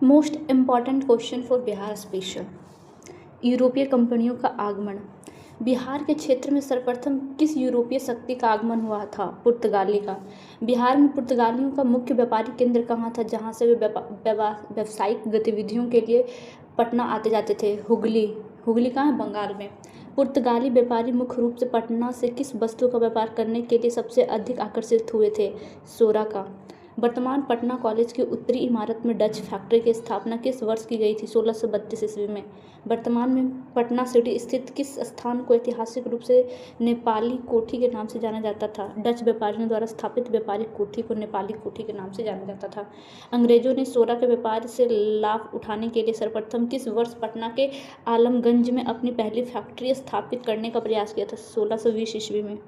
Most important question for Bihar special. यूरोपीय कंपनियों का आगमन। बिहार के क्षेत्र में सर्वप्रथम किस यूरोपीय शक्ति का आगमन हुआ था? पुर्तगाली का। बिहार में पुर्तगालियों का मुख्य व्यापारिक केंद्र कहाँ था जहाँ से वे व्यावसायिक गतिविधियों के लिए पटना आते जाते थे? हुगली। हुगली कहाँ है? बंगाल में। पुर्तगाली व्यापारी मुख्य रूप से पटना से किस वस्तु का व्यापार करने के लिए सबसे अधिक आकर्षित हुए थे? सोरा का। वर्तमान पटना कॉलेज की उत्तरी इमारत में डच फैक्ट्री की स्थापना किस वर्ष की गई थी? 1632 ईस्वी में। वर्तमान में पटना सिटी स्थित किस स्थान को ऐतिहासिक रूप से नेपाली कोठी के नाम से जाना जाता था? डच व्यापारियों द्वारा स्थापित व्यापारिक कोठी को नेपाली कोठी के नाम से जाना जाता था। अंग्रेजों ने सोरा के व्यापार से लाभ उठाने के लिए सर्वप्रथम किस वर्ष पटना के आलमगंज में अपनी पहली फैक्ट्री स्थापित करने का प्रयास किया था? 1620 ईस्वी में।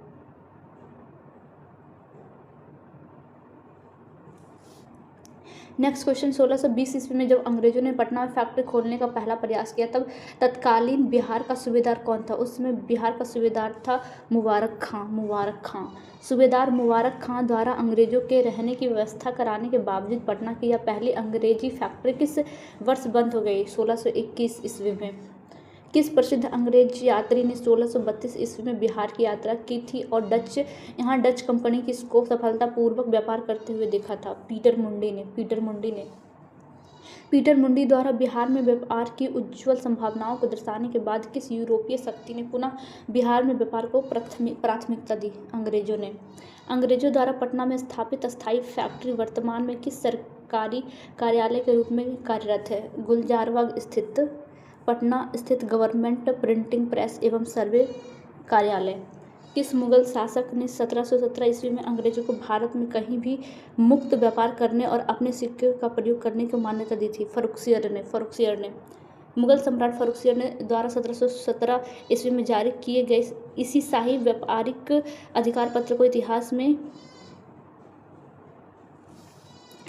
नेक्स्ट क्वेश्चन, 1620 ईस्वी में जब अंग्रेजों ने पटना में फैक्ट्री खोलने का पहला प्रयास किया तब तत्कालीन बिहार का सूबेदार कौन था? उस समय बिहार का सूबेदार था मुबारक खां। मुबारक खां। सूबेदार मुबारक खां द्वारा अंग्रेजों के रहने की व्यवस्था कराने के बावजूद पटना की यह पहली अंग्रेजी फैक्ट्री किस वर्ष बंद हो गई? 1621 ईस्वी में। किस प्रसिद्ध अंग्रेज यात्री ने 1632 ईस्वी में बिहार की यात्रा की थी और यहाँ डच कंपनी की इसको सफलतापूर्वक व्यापार करते हुए देखा था? पीटर मुंडी ने। पीटर मुंडी द्वारा बिहार में व्यापार की उज्ज्वल संभावनाओं को दर्शाने के बाद किस यूरोपीय शक्ति ने पुनः बिहार में व्यापार को प्राथमिकता दी? अंग्रेजों ने। अंग्रेजों द्वारा पटना में स्थापित अस्थायी फैक्ट्री वर्तमान में किस सरकारी कार्यालय के रूप में कार्यरत है? गुलजारबाग स्थित पटना स्थित गवर्नमेंट प्रिंटिंग प्रेस एवं सर्वे कार्यालय। किस मुगल शासक ने 1717 ईस्वी में अंग्रेजों को भारत में कहीं भी मुक्त व्यापार करने और अपने सिक्के का प्रयोग करने की मान्यता दी थी? फर्रुखसियर ने। मुगल सम्राट फर्रुखसियर ने द्वारा 1717 ईस्वी में जारी किए गए इसी शाही व्यापारिक अधिकार पत्र को इतिहास में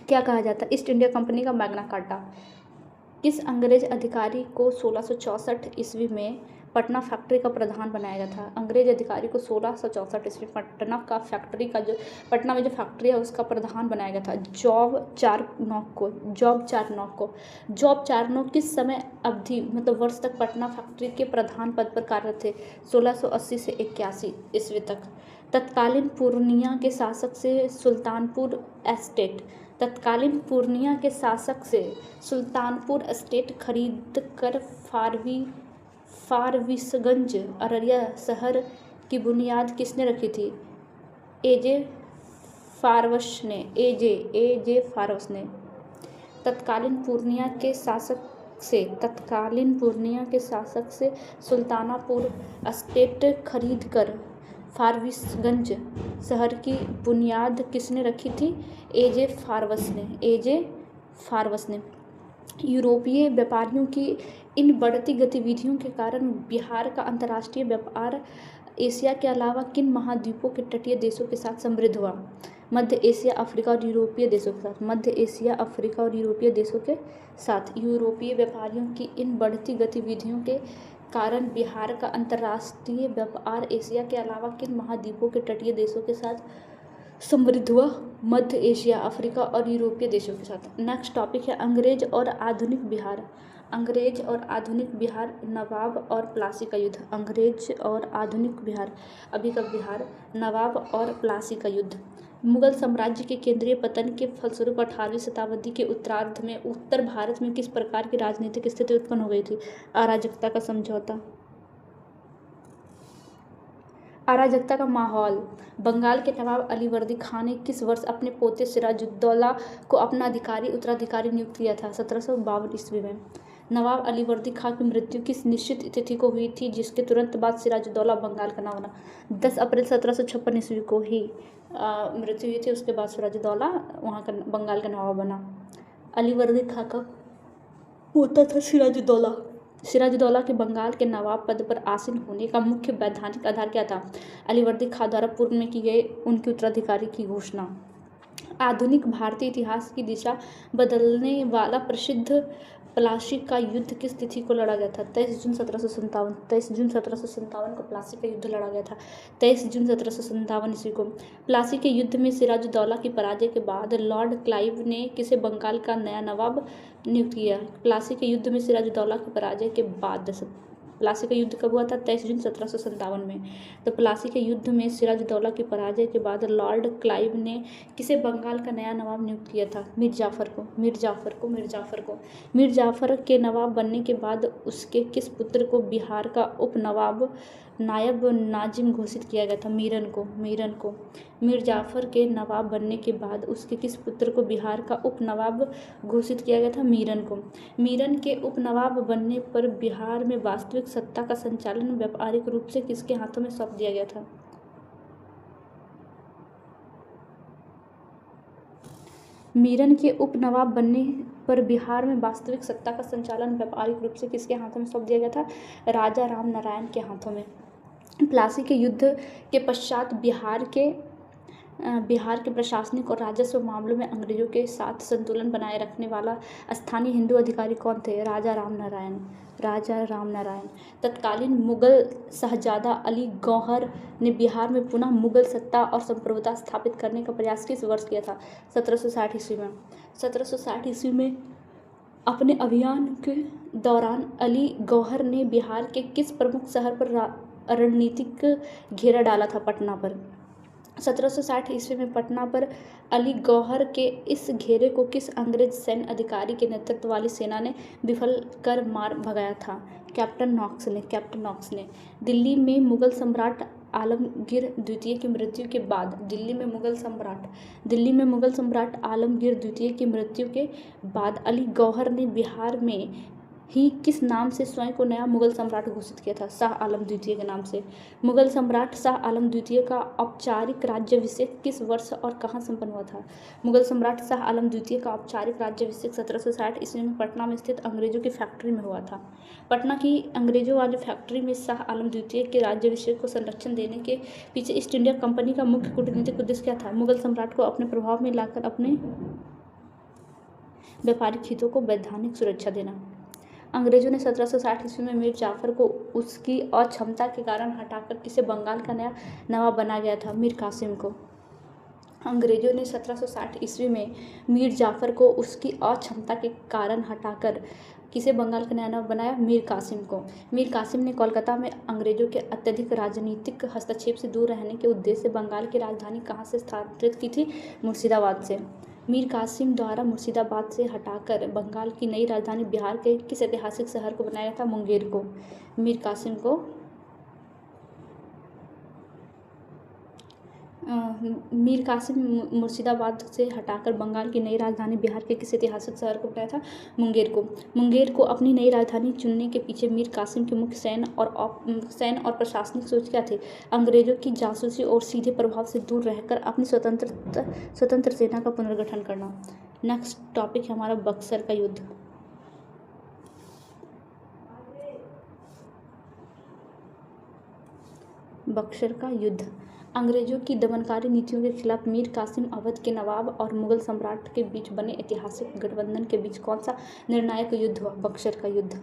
क्या कहा जाता है? ईस्ट इंडिया कंपनी का मैग्ना कार्टा। किस अंग्रेज अधिकारी को 1664 ईस्वी में पटना फैक्ट्री का प्रधान बनाया गया था? अंग्रेज अधिकारी को 1664 ईस्वी पटना में जो फैक्ट्री है उसका प्रधान बनाया गया था? जॉब चारनॉक किस समय अवधि मतलब वर्ष तक पटना फैक्ट्री के प्रधान पद पर कार्यरत थे? 1680 से 81 ईस्वी तक। तत्कालीन पूर्णिया के शासक से सुल्तानपुर एस्टेट खरीद कर फारबिसगंज अररिया शहर की बुनियाद किसने रखी थी? एजे फारवस ने। तत्कालीन पूर्णिया के शासक से सुल्तानापुर एस्टेट खरीद कर फारबिसगंज शहर की बुनियाद किसने रखी थी? एजे फारवस ने। यूरोपीय व्यापारियों की इन बढ़ती गतिविधियों के कारण बिहार का अंतर्राष्ट्रीय व्यापार एशिया के अलावा किन महाद्वीपों के तटीय देशों के साथ समृद्ध हुआ? मध्य एशिया, अफ्रीका और यूरोपीय देशों के साथ। यूरोपीय व्यापारियों की इन बढ़ती गतिविधियों के कारण बिहार का अंतर्राष्ट्रीय व्यापार एशिया के अलावा किन महाद्वीपों के तटीय देशों के साथ समृद्ध हुआ? मध्य एशिया, अफ्रीका और यूरोपीय देशों के साथ। नेक्स्ट टॉपिक है अंग्रेज और आधुनिक बिहार, नवाब और प्लासी का युद्ध। अंग्रेज और आधुनिक बिहार, अभी का बिहार, नवाब और प्लासी का युद्ध। मुगल साम्राज्य के केंद्रीय पतन के फलस्वरूप 18वीं शताब्दी के उत्तरार्ध में उत्तर भारत में किस प्रकार की राजनीतिक स्थिति उत्पन्न हो गई थी? अराजकता का माहौल। बंगाल के नवाब अलीवर्दी खान ने किस वर्ष अपने पोते सिराजुद्दौला को अपना उत्तराधिकारी नियुक्त किया था? 1752 ईस्वी में। नवाब अलीवर्दी खां की मृत्यु किस निश्चित तिथि को हुई थी जिसके तुरंत बाद सिराजुद्दौला बंगाल का नाम बना? 10 अप्रैल 1756 ईस्वी को ही मृत्यु हुई थी। उसके बाद सिराजुद्दौला वहाँ का बंगाल का नवाब बना। अलीवर्दी खां का पोता था सिराजुद्दौला के बंगाल के नवाब पद पर आसीन होने का मुख्य वैधानिक आधार क्या था? अलीवर्दी खां द्वारा पूर्व में की गई उनकी उत्तराधिकारी की घोषणा। आधुनिक भारतीय इतिहास की दिशा बदलने वाला प्रसिद्ध प्लासी का युद्ध किस तिथि को लड़ा गया था? 23 जून 1757। 23 जून 1757 को प्लासी का युद्ध लड़ा गया था। 23 जून 1757 ईस्वी को। प्लासी के युद्ध में सिराजुद्दौला की पराजय के बाद लॉर्ड क्लाइव ने किसे बंगाल का नया नवाब नियुक्त किया? प्लासी के युद्ध में सिराजुद्दौला की पराजय के बाद। प्लासी का युद्ध कब हुआ था? 23 जून 1757 में। तो प्लासी के युद्ध में सिराजुद्दौला की पराजय के बाद लॉर्ड क्लाइव ने किसे बंगाल का नया नवाब नियुक्त किया था? मीर जाफर को। मीर जाफर के नवाब बनने के बाद उसके किस पुत्र को बिहार का उप नवाब नायब नाजिम घोषित किया गया था? मीरन को। मीर जाफर के नवाब बनने के बाद उसके किस पुत्र को बिहार का उप नवाब घोषित किया गया था? मीरन को। मीरन के उप नवाब बनने पर बिहार में वास्तविक सत्ता का संचालन व्यापारिक रूप से किसके हाथों में सौंप दिया गया था? मीरन के उप नवाब बनने पर बिहार में वास्तविक सत्ता का संचालन व्यापारिक रूप से किसके हाथों में सौंप दिया गया था? राजा राम नारायण के हाथों में। प्लासी के युद्ध के पश्चात बिहार के प्रशासनिक और राजस्व मामलों में अंग्रेजों के साथ संतुलन बनाए रखने वाला स्थानीय हिंदू अधिकारी कौन थे? राजा राम नारायण। तत्कालीन मुगल शहजादा अली गौहर ने बिहार में पुनः मुगल सत्ता और संप्रभुता स्थापित करने का प्रयास किस वर्ष किया था? 1760 ईस्वी में। 1760 ईस्वी में अपने अभियान के दौरान अली गौहर ने बिहार के किस प्रमुख शहर पर रणनीतिक घेरा डाला था? पटना पर। 1760 ईस्वी में पटना पर अली गौहर के इस घेरे को किस अंग्रेज सैन्य अधिकारी के नेतृत्व वाली सेना ने विफल कर मार भगाया था? कैप्टन नॉक्स ने। दिल्ली में मुगल सम्राट आलमगीर द्वितीय की मृत्यु के बाद अली गौहर ने बिहार में ही किस नाम से स्वयं को नया मुगल सम्राट घोषित किया था? शाह आलम द्वितीय के नाम से। मुगल सम्राट शाह आलम द्वितीय का औपचारिक राज्याभिषेक किस वर्ष और कहाँ संपन्न हुआ था? मुगल सम्राट शाह आलम द्वितीय का औपचारिक राज्याभिषेक 1760 ईस्वी में पटना में स्थित अंग्रेजों की फैक्ट्री में हुआ था। पटना की अंग्रेजों वाली फैक्ट्री में शाह आलम द्वितीय के राज्याभिषेक को संरक्षण देने के पीछे ईस्ट इंडिया कंपनी का मुख्य कूटनीतिक उद्देश्य क्या था? मुगल सम्राट को अपने प्रभाव में लाकर अपने व्यापारिक हितों को वैधानिक सुरक्षा देना। अंग्रेजों ने 1760 ईस्वी में मीर जाफर को उसकी अक्षमता के कारण हटाकर किसे बंगाल का नया नवाब बना गया था? मीर कासिम को। अंग्रेजों ने 1760 ईस्वी में मीर जाफर को उसकी अक्षमता के कारण हटाकर किसे बंगाल का नया नवाब बनाया? मीर कासिम को। मीर कासिम ने कोलकाता में अंग्रेजों के अत्यधिक राजनीतिक हस्तक्षेप से दूर रहने के उद्देश्य से बंगाल की राजधानी कहाँ से स्थानांतरित की थी? मुर्शिदाबाद से। मीर कासिम द्वारा मुर्शिदाबाद से हटाकर बंगाल की नई राजधानी बिहार के किस ऐतिहासिक शहर को बनाया था? मुंगेर को। मीर कासिम मुर्शिदाबाद से हटाकर बंगाल की नई राजधानी बिहार के किस ऐतिहासिक शहर को बनाया था? मुंगेर को। मुंगेर को अपनी नई राजधानी चुनने के पीछे मीर कासिम की मुख्य सैन्य और प्रशासनिक सोच क्या थी? अंग्रेजों की जासूसी और सीधे प्रभाव से दूर रहकर अपनी स्वतंत्र सेना का पुनर्गठन करना। नेक्स्ट टॉपिक है हमारा बक्सर का युद्ध। बक्सर का युद्ध अंग्रेजों की दमनकारी नीतियों के खिलाफ मीर कासिम अवध के नवाब और मुगल सम्राट के बीच बने ऐतिहासिक गठबंधन के बीच कौन सा निर्णायक युद्ध हुआ? बक्सर का युद्ध।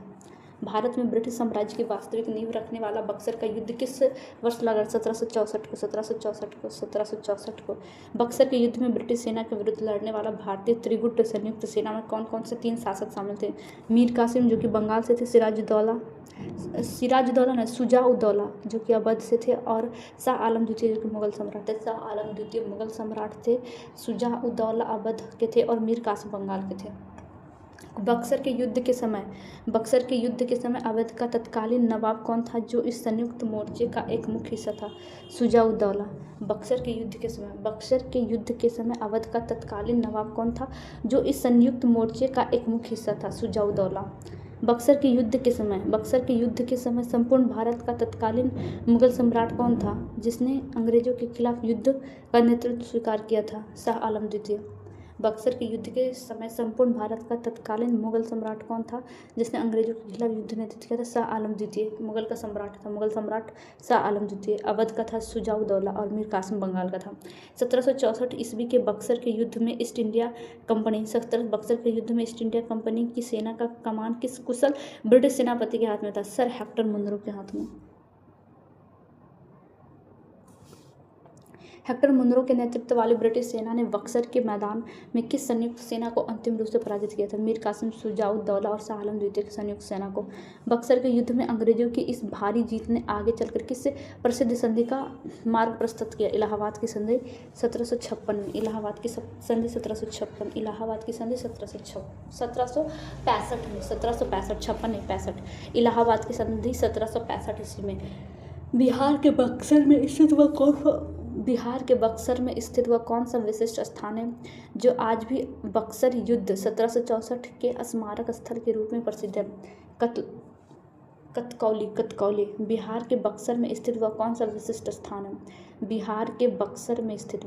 भारत में ब्रिटिश साम्राज्य की वास्तविक नींव रखने वाला बक्सर का युद्ध किस वर्ष लड़ा? 1764 को। बक्सर के युद्ध में ब्रिटिश सेना के विरुद्ध लड़ने वाला भारतीय त्रिगुट संयुक्त सेना में कौन कौन से 3 शासक शामिल थे? मीर कासिम जो कि बंगाल से थे, शुजा-उद-दौला जो कि अवध से थे, और शाह आलम द्वितीय जो कि मुगल सम्राट थे। शाह आलम द्वितीय मुगल सम्राट थे, शुजा-उद-दौला अवध के थे और मीर कासिम बंगाल के थे। बक्सर के युद्ध के समय अवध का तत्कालीन नवाब कौन था जो इस संयुक्त मोर्चे का एक मुख्य हिस्सा था? शुजा-उद-दौला। बक्सर के युद्ध के समय अवध का तत्कालीन नवाब कौन था जो इस संयुक्त मोर्चे का एक मुख्य हिस्सा था? शुजा-उद-दौला। बक्सर के युद्ध के समय संपूर्ण भारत का तत्कालीन मुगल सम्राट कौन था जिसने अंग्रेजों के खिलाफ युद्ध का नेतृत्व स्वीकार किया था? शाह आलम द्वितीय। बक्सर के युद्ध के समय संपूर्ण भारत का तत्कालीन मुगल सम्राट कौन था जिसने अंग्रेजों के खिलाफ युद्ध नेतृत्व किया था? शाह आलम द्वितीय मुगल का सम्राट था। मुगल सम्राट शाह आलम द्वितीय। अवध का था शुजा-उद-दौला और मीर कासिम बंगाल का था। 1764 ईस्वी के बक्सर के युद्ध में ईस्ट इंडिया कंपनी बक्सर के युद्ध में ईस्ट इंडिया कंपनी की सेना का कमान किस कुशल ब्रिटिश सेनापति के हाथ में था? सर हेक्टर मुनरो के हाथ में। हेक्टर मुनरो के नेतृत्व वाली ब्रिटिश सेना ने बक्सर के मैदान में किस संयुक्त सेना को अंतिम रूप से पराजित किया था? मीर कासिम, शुजा-उद-दौला और शाह आलम द्वितीय की संयुक्त सेना को। बक्सर के युद्ध में अंग्रेजों की इस भारी जीत ने आगे चलकर किस प्रसिद्ध संधि का मार्ग प्रशस्त किया? इलाहाबाद की संधि 1756 में। इलाहाबाद की संधि 1756। इलाहाबाद की संधि 1765 में। 1765 56 नहीं 65। इलाहाबाद की संधि 1765 ईस्वी में। बिहार के बक्सर में स्थित वह कौन सा विशिष्ट स्थान है जो आज भी बक्सर युद्ध 1764 के स्मारक स्थल के रूप में प्रसिद्ध है? कतकौली। बिहार के बक्सर में स्थित वह कौन सा विशिष्ट स्थान है? बिहार के बक्सर में स्थित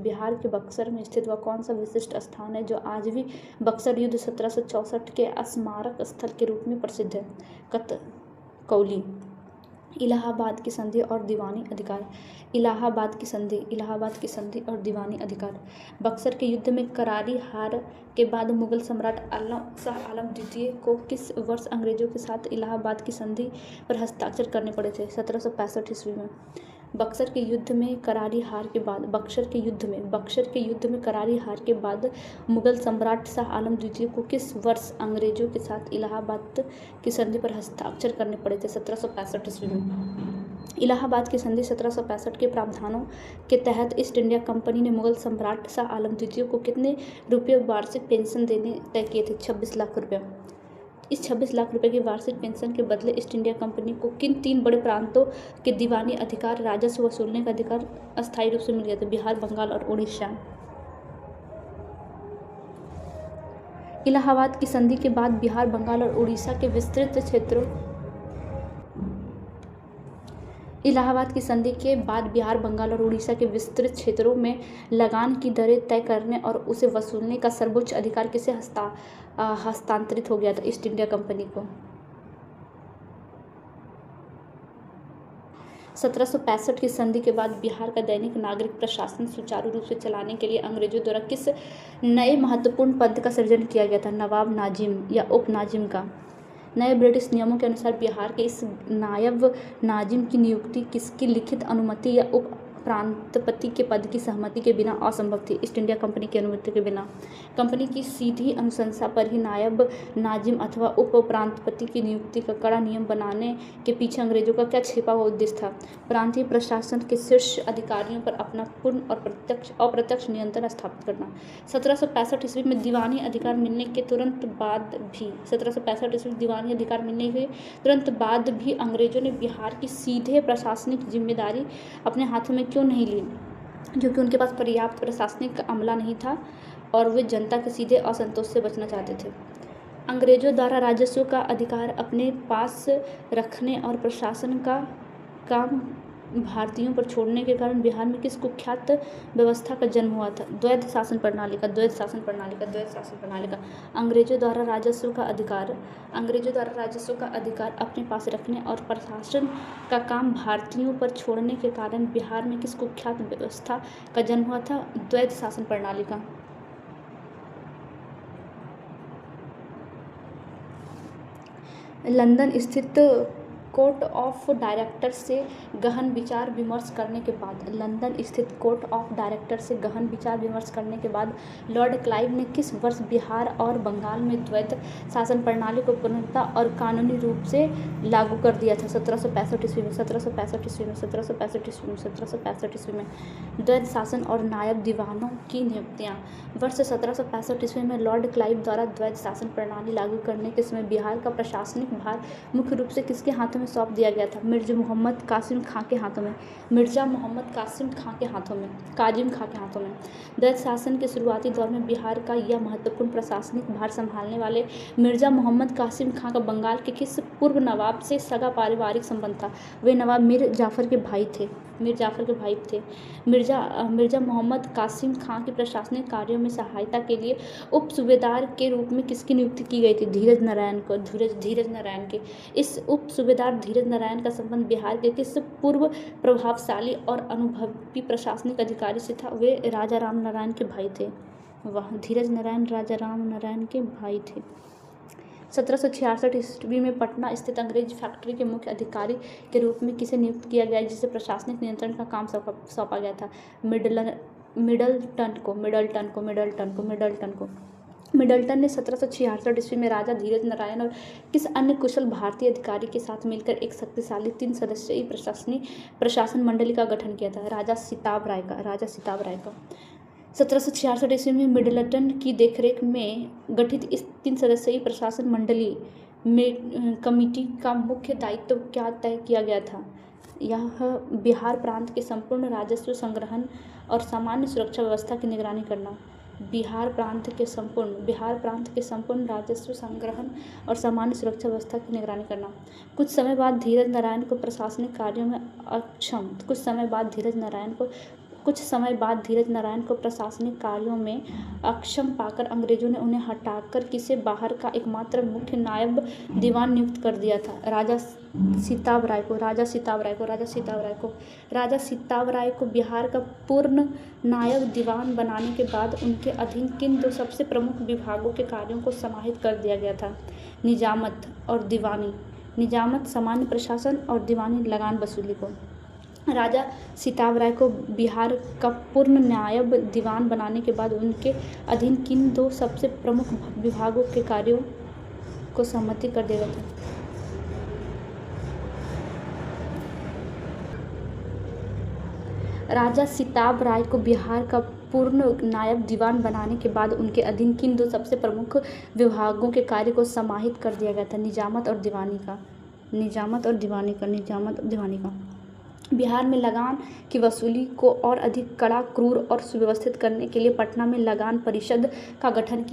वह कौन सा विशिष्ट स्थान है जो आज भी बक्सर युद्ध 1764 के स्मारक स्थल के रूप में प्रसिद्ध है? कतकौली। इलाहाबाद की संधि और दीवानी अधिकार। इलाहाबाद की संधि और दीवानी अधिकार। बक्सर के युद्ध में करारी हार के बाद मुगल सम्राट शाह आलम द्वितीय को किस वर्ष अंग्रेजों के साथ इलाहाबाद की संधि पर हस्ताक्षर करने पड़े थे? 1765 ईस्वी में। बक्सर के युद्ध में करारी हार के बाद मुगल सम्राट शाह आलम द्वितीय को किस वर्ष अंग्रेजों के साथ इलाहाबाद की संधि पर हस्ताक्षर करने पड़े थे? 1765 ईस्वी में। इलाहाबाद की संधि 1765 के प्रावधानों के तहत ईस्ट इंडिया कंपनी ने मुगल सम्राट शाह आलम द्वितीय को कितने रुपये वार्षिक पेंशन देने तय किए थे? 26 लाख रुपये। इस 26 लाख रुपए की वार्षिक पेंशन के बदले ईस्ट इंडिया कंपनी को किन 3 बड़े प्रांतों के दीवानी अधिकार, राजस्व वसूलने का अधिकार अस्थायी रूप से मिल गया था? बिहार, बंगाल और उड़ीसा। इलाहाबाद की संधि के बाद बिहार, बंगाल और उड़ीसा के विस्तृत क्षेत्रों में लगान की दरें तय करने और उसे वसूलने का सर्वोच्च अधिकार किसे हस्तांतरित हो गया था? ईस्ट इंडिया कंपनी को। 1765 की संधि के बाद बिहार का दैनिक नागरिक प्रशासन सुचारू रूप से चलाने के लिए अंग्रेजों द्वारा किस नए महत्वपूर्ण पद का सृजन किया गया था? नवाब, नाजिम या उप नाजिम का। नए ब्रिटिश नियमों के अनुसार बिहार के इस नायब नाजिम की नियुक्ति किसकी लिखित अनुमति या उप प्रांतपति के पद की सहमति के बिना असंभव थी? ईस्ट इंडिया कंपनी की अनुमति के बिना। कंपनी की सीधी अनुशंसा पर ही नायब नाजिम अथवा उप प्रांतपति की नियुक्ति का कड़ा नियम बनाने के पीछे अंग्रेजों का क्या छिपा हुआ उद्देश्य था? प्रांतीय प्रशासन के शीर्ष अधिकारियों पर अपना पूर्ण और अप्रत्यक्ष नियंत्रण स्थापित करना। 1765 ईस्वी में दीवानी अधिकार मिलने के तुरंत बाद भी अंग्रेजों ने बिहार की सीधे प्रशासनिक जिम्मेदारी अपने हाथों में क्यों नहीं ली? क्योंकि उनके पास पर्याप्त प्रशासनिक अमला नहीं था और वे जनता के सीधे असंतोष से बचना चाहते थे। अंग्रेजों द्वारा राजस्व का अधिकार अपने पास रखने और प्रशासन का काम भारतीयों पर छोड़ने के कारण बिहार में किस कुख्यात व्यवस्था का जन्म हुआ था? द्वैध शासन प्रणाली का। अंग्रेजों द्वारा राजस्व का अधिकार अपने पास रखने और प्रशासन का काम भारतीयों पर छोड़ने के कारण बिहार में किस कुख्यात व्यवस्था का जन्म हुआ था? द्वैध शासन प्रणाली का। लंदन स्थित कोर्ट ऑफ डायरेक्टर से गहन विचार विमर्श करने के बाद लॉर्ड क्लाइव ने किस वर्ष बिहार और बंगाल में द्वैध शासन प्रणाली को पूर्णतः और कानूनी रूप से लागू कर दिया था? 1765 ईस्वी में। द्वैध शासन और नायब दीवानों की नियुक्तियाँ। वर्ष 1765 ईस्वी में लॉर्ड क्लाइव द्वारा द्वैध शासन प्रणाली लागू करने के समय बिहार का प्रशासनिक भार मुख्य रूप से किसके हाथों में में सौंप दिया गया था मिर्जा मोहम्मद कासिम खां के हाथों में। काजिम खां के हाथों में। डच शासन के शुरुआती दौर में बिहार का यह महत्वपूर्ण प्रशासनिक भार संभालने वाले मिर्जा मोहम्मद कासिम खां का बंगाल के किस पूर्व नवाब से सगा पारिवारिक संबंध था? वे नवाब मीर जाफर के भाई थे। मिर्जा मोहम्मद कासिम खां के प्रशासनिक कार्यों में सहायता के लिए उप सूबेदार के रूप में किसकी नियुक्ति की गई थी? धीरज नारायण के। इस उप सूबेदार धीरज नारायण का संबंध बिहार के किस पूर्व प्रभावशाली और अनुभवी प्रशासनिक अधिकारी से था? वे राजा राम नारायण के भाई थे। वह धीरज नारायण राजा राम नारायण के भाई थे। 1766 ईस्वी में पटना स्थित अंग्रेज फैक्ट्री के मुख्य अधिकारी के रूप में किसे नियुक्त किया गया, जिसे प्रशासनिक नियंत्रण का काम सौंपा गया था? मिडलटन ने 1766 ईस्वी में राजा धीरज नारायण और किस अन्य कुशल भारतीय अधिकारी के साथ मिलकर एक शक्तिशाली 3 सदस्यीय प्रशासन मंडली का गठन किया था? राजा सिताब राय का। 1766 ईस्वी में मिडलटन की देखरेख में गठित इस 3 सदस्यीय प्रशासन मंडली में कमेटी का मुख्य दायित्व क्या तय किया गया था? यह बिहार प्रांत के संपूर्ण राजस्व संग्रहण और सामान्य सुरक्षा व्यवस्था की निगरानी करना। बिहार प्रांत के संपूर्ण राजस्व संग्रहण और सामान्य सुरक्षा व्यवस्था की निगरानी करना। कुछ समय बाद धीरज नारायण को प्रशासनिक कार्यों में अक्षम पाकर अंग्रेजों ने उन्हें हटाकर किसे बाहर का एकमात्र मुख्य नायब दीवान नियुक्त कर दिया था? राजा सिताब राय को बिहार का पूर्ण नायब दीवान बनाने के बाद उनके अधीन किन 2 सबसे प्रमुख विभागों के कार्यों को समाहित कर दिया गया था? निजामत और दीवानी। निजामत सामान्य प्रशासन और दीवानी लगान वसूली को। राजा सिताब राय को बिहार का पूर्ण नायब दीवान बनाने के बाद उनके अधीन किन 2 सबसे प्रमुख विभागों के कार्यों को सम्मति कर दिया गया था? राजा सिताब राय को बिहार का पूर्ण नायब दीवान बनाने के बाद उनके अधीन किन 2 सबसे प्रमुख विभागों के कार्य को समाहित कर दिया गया था? निजामत और दीवानी का। बिहार में लगान की वसूली को और अधिक कड़ा, क्रूर और सुव्यवस्थित करने के लिए पटना में लगान परिषद का गठन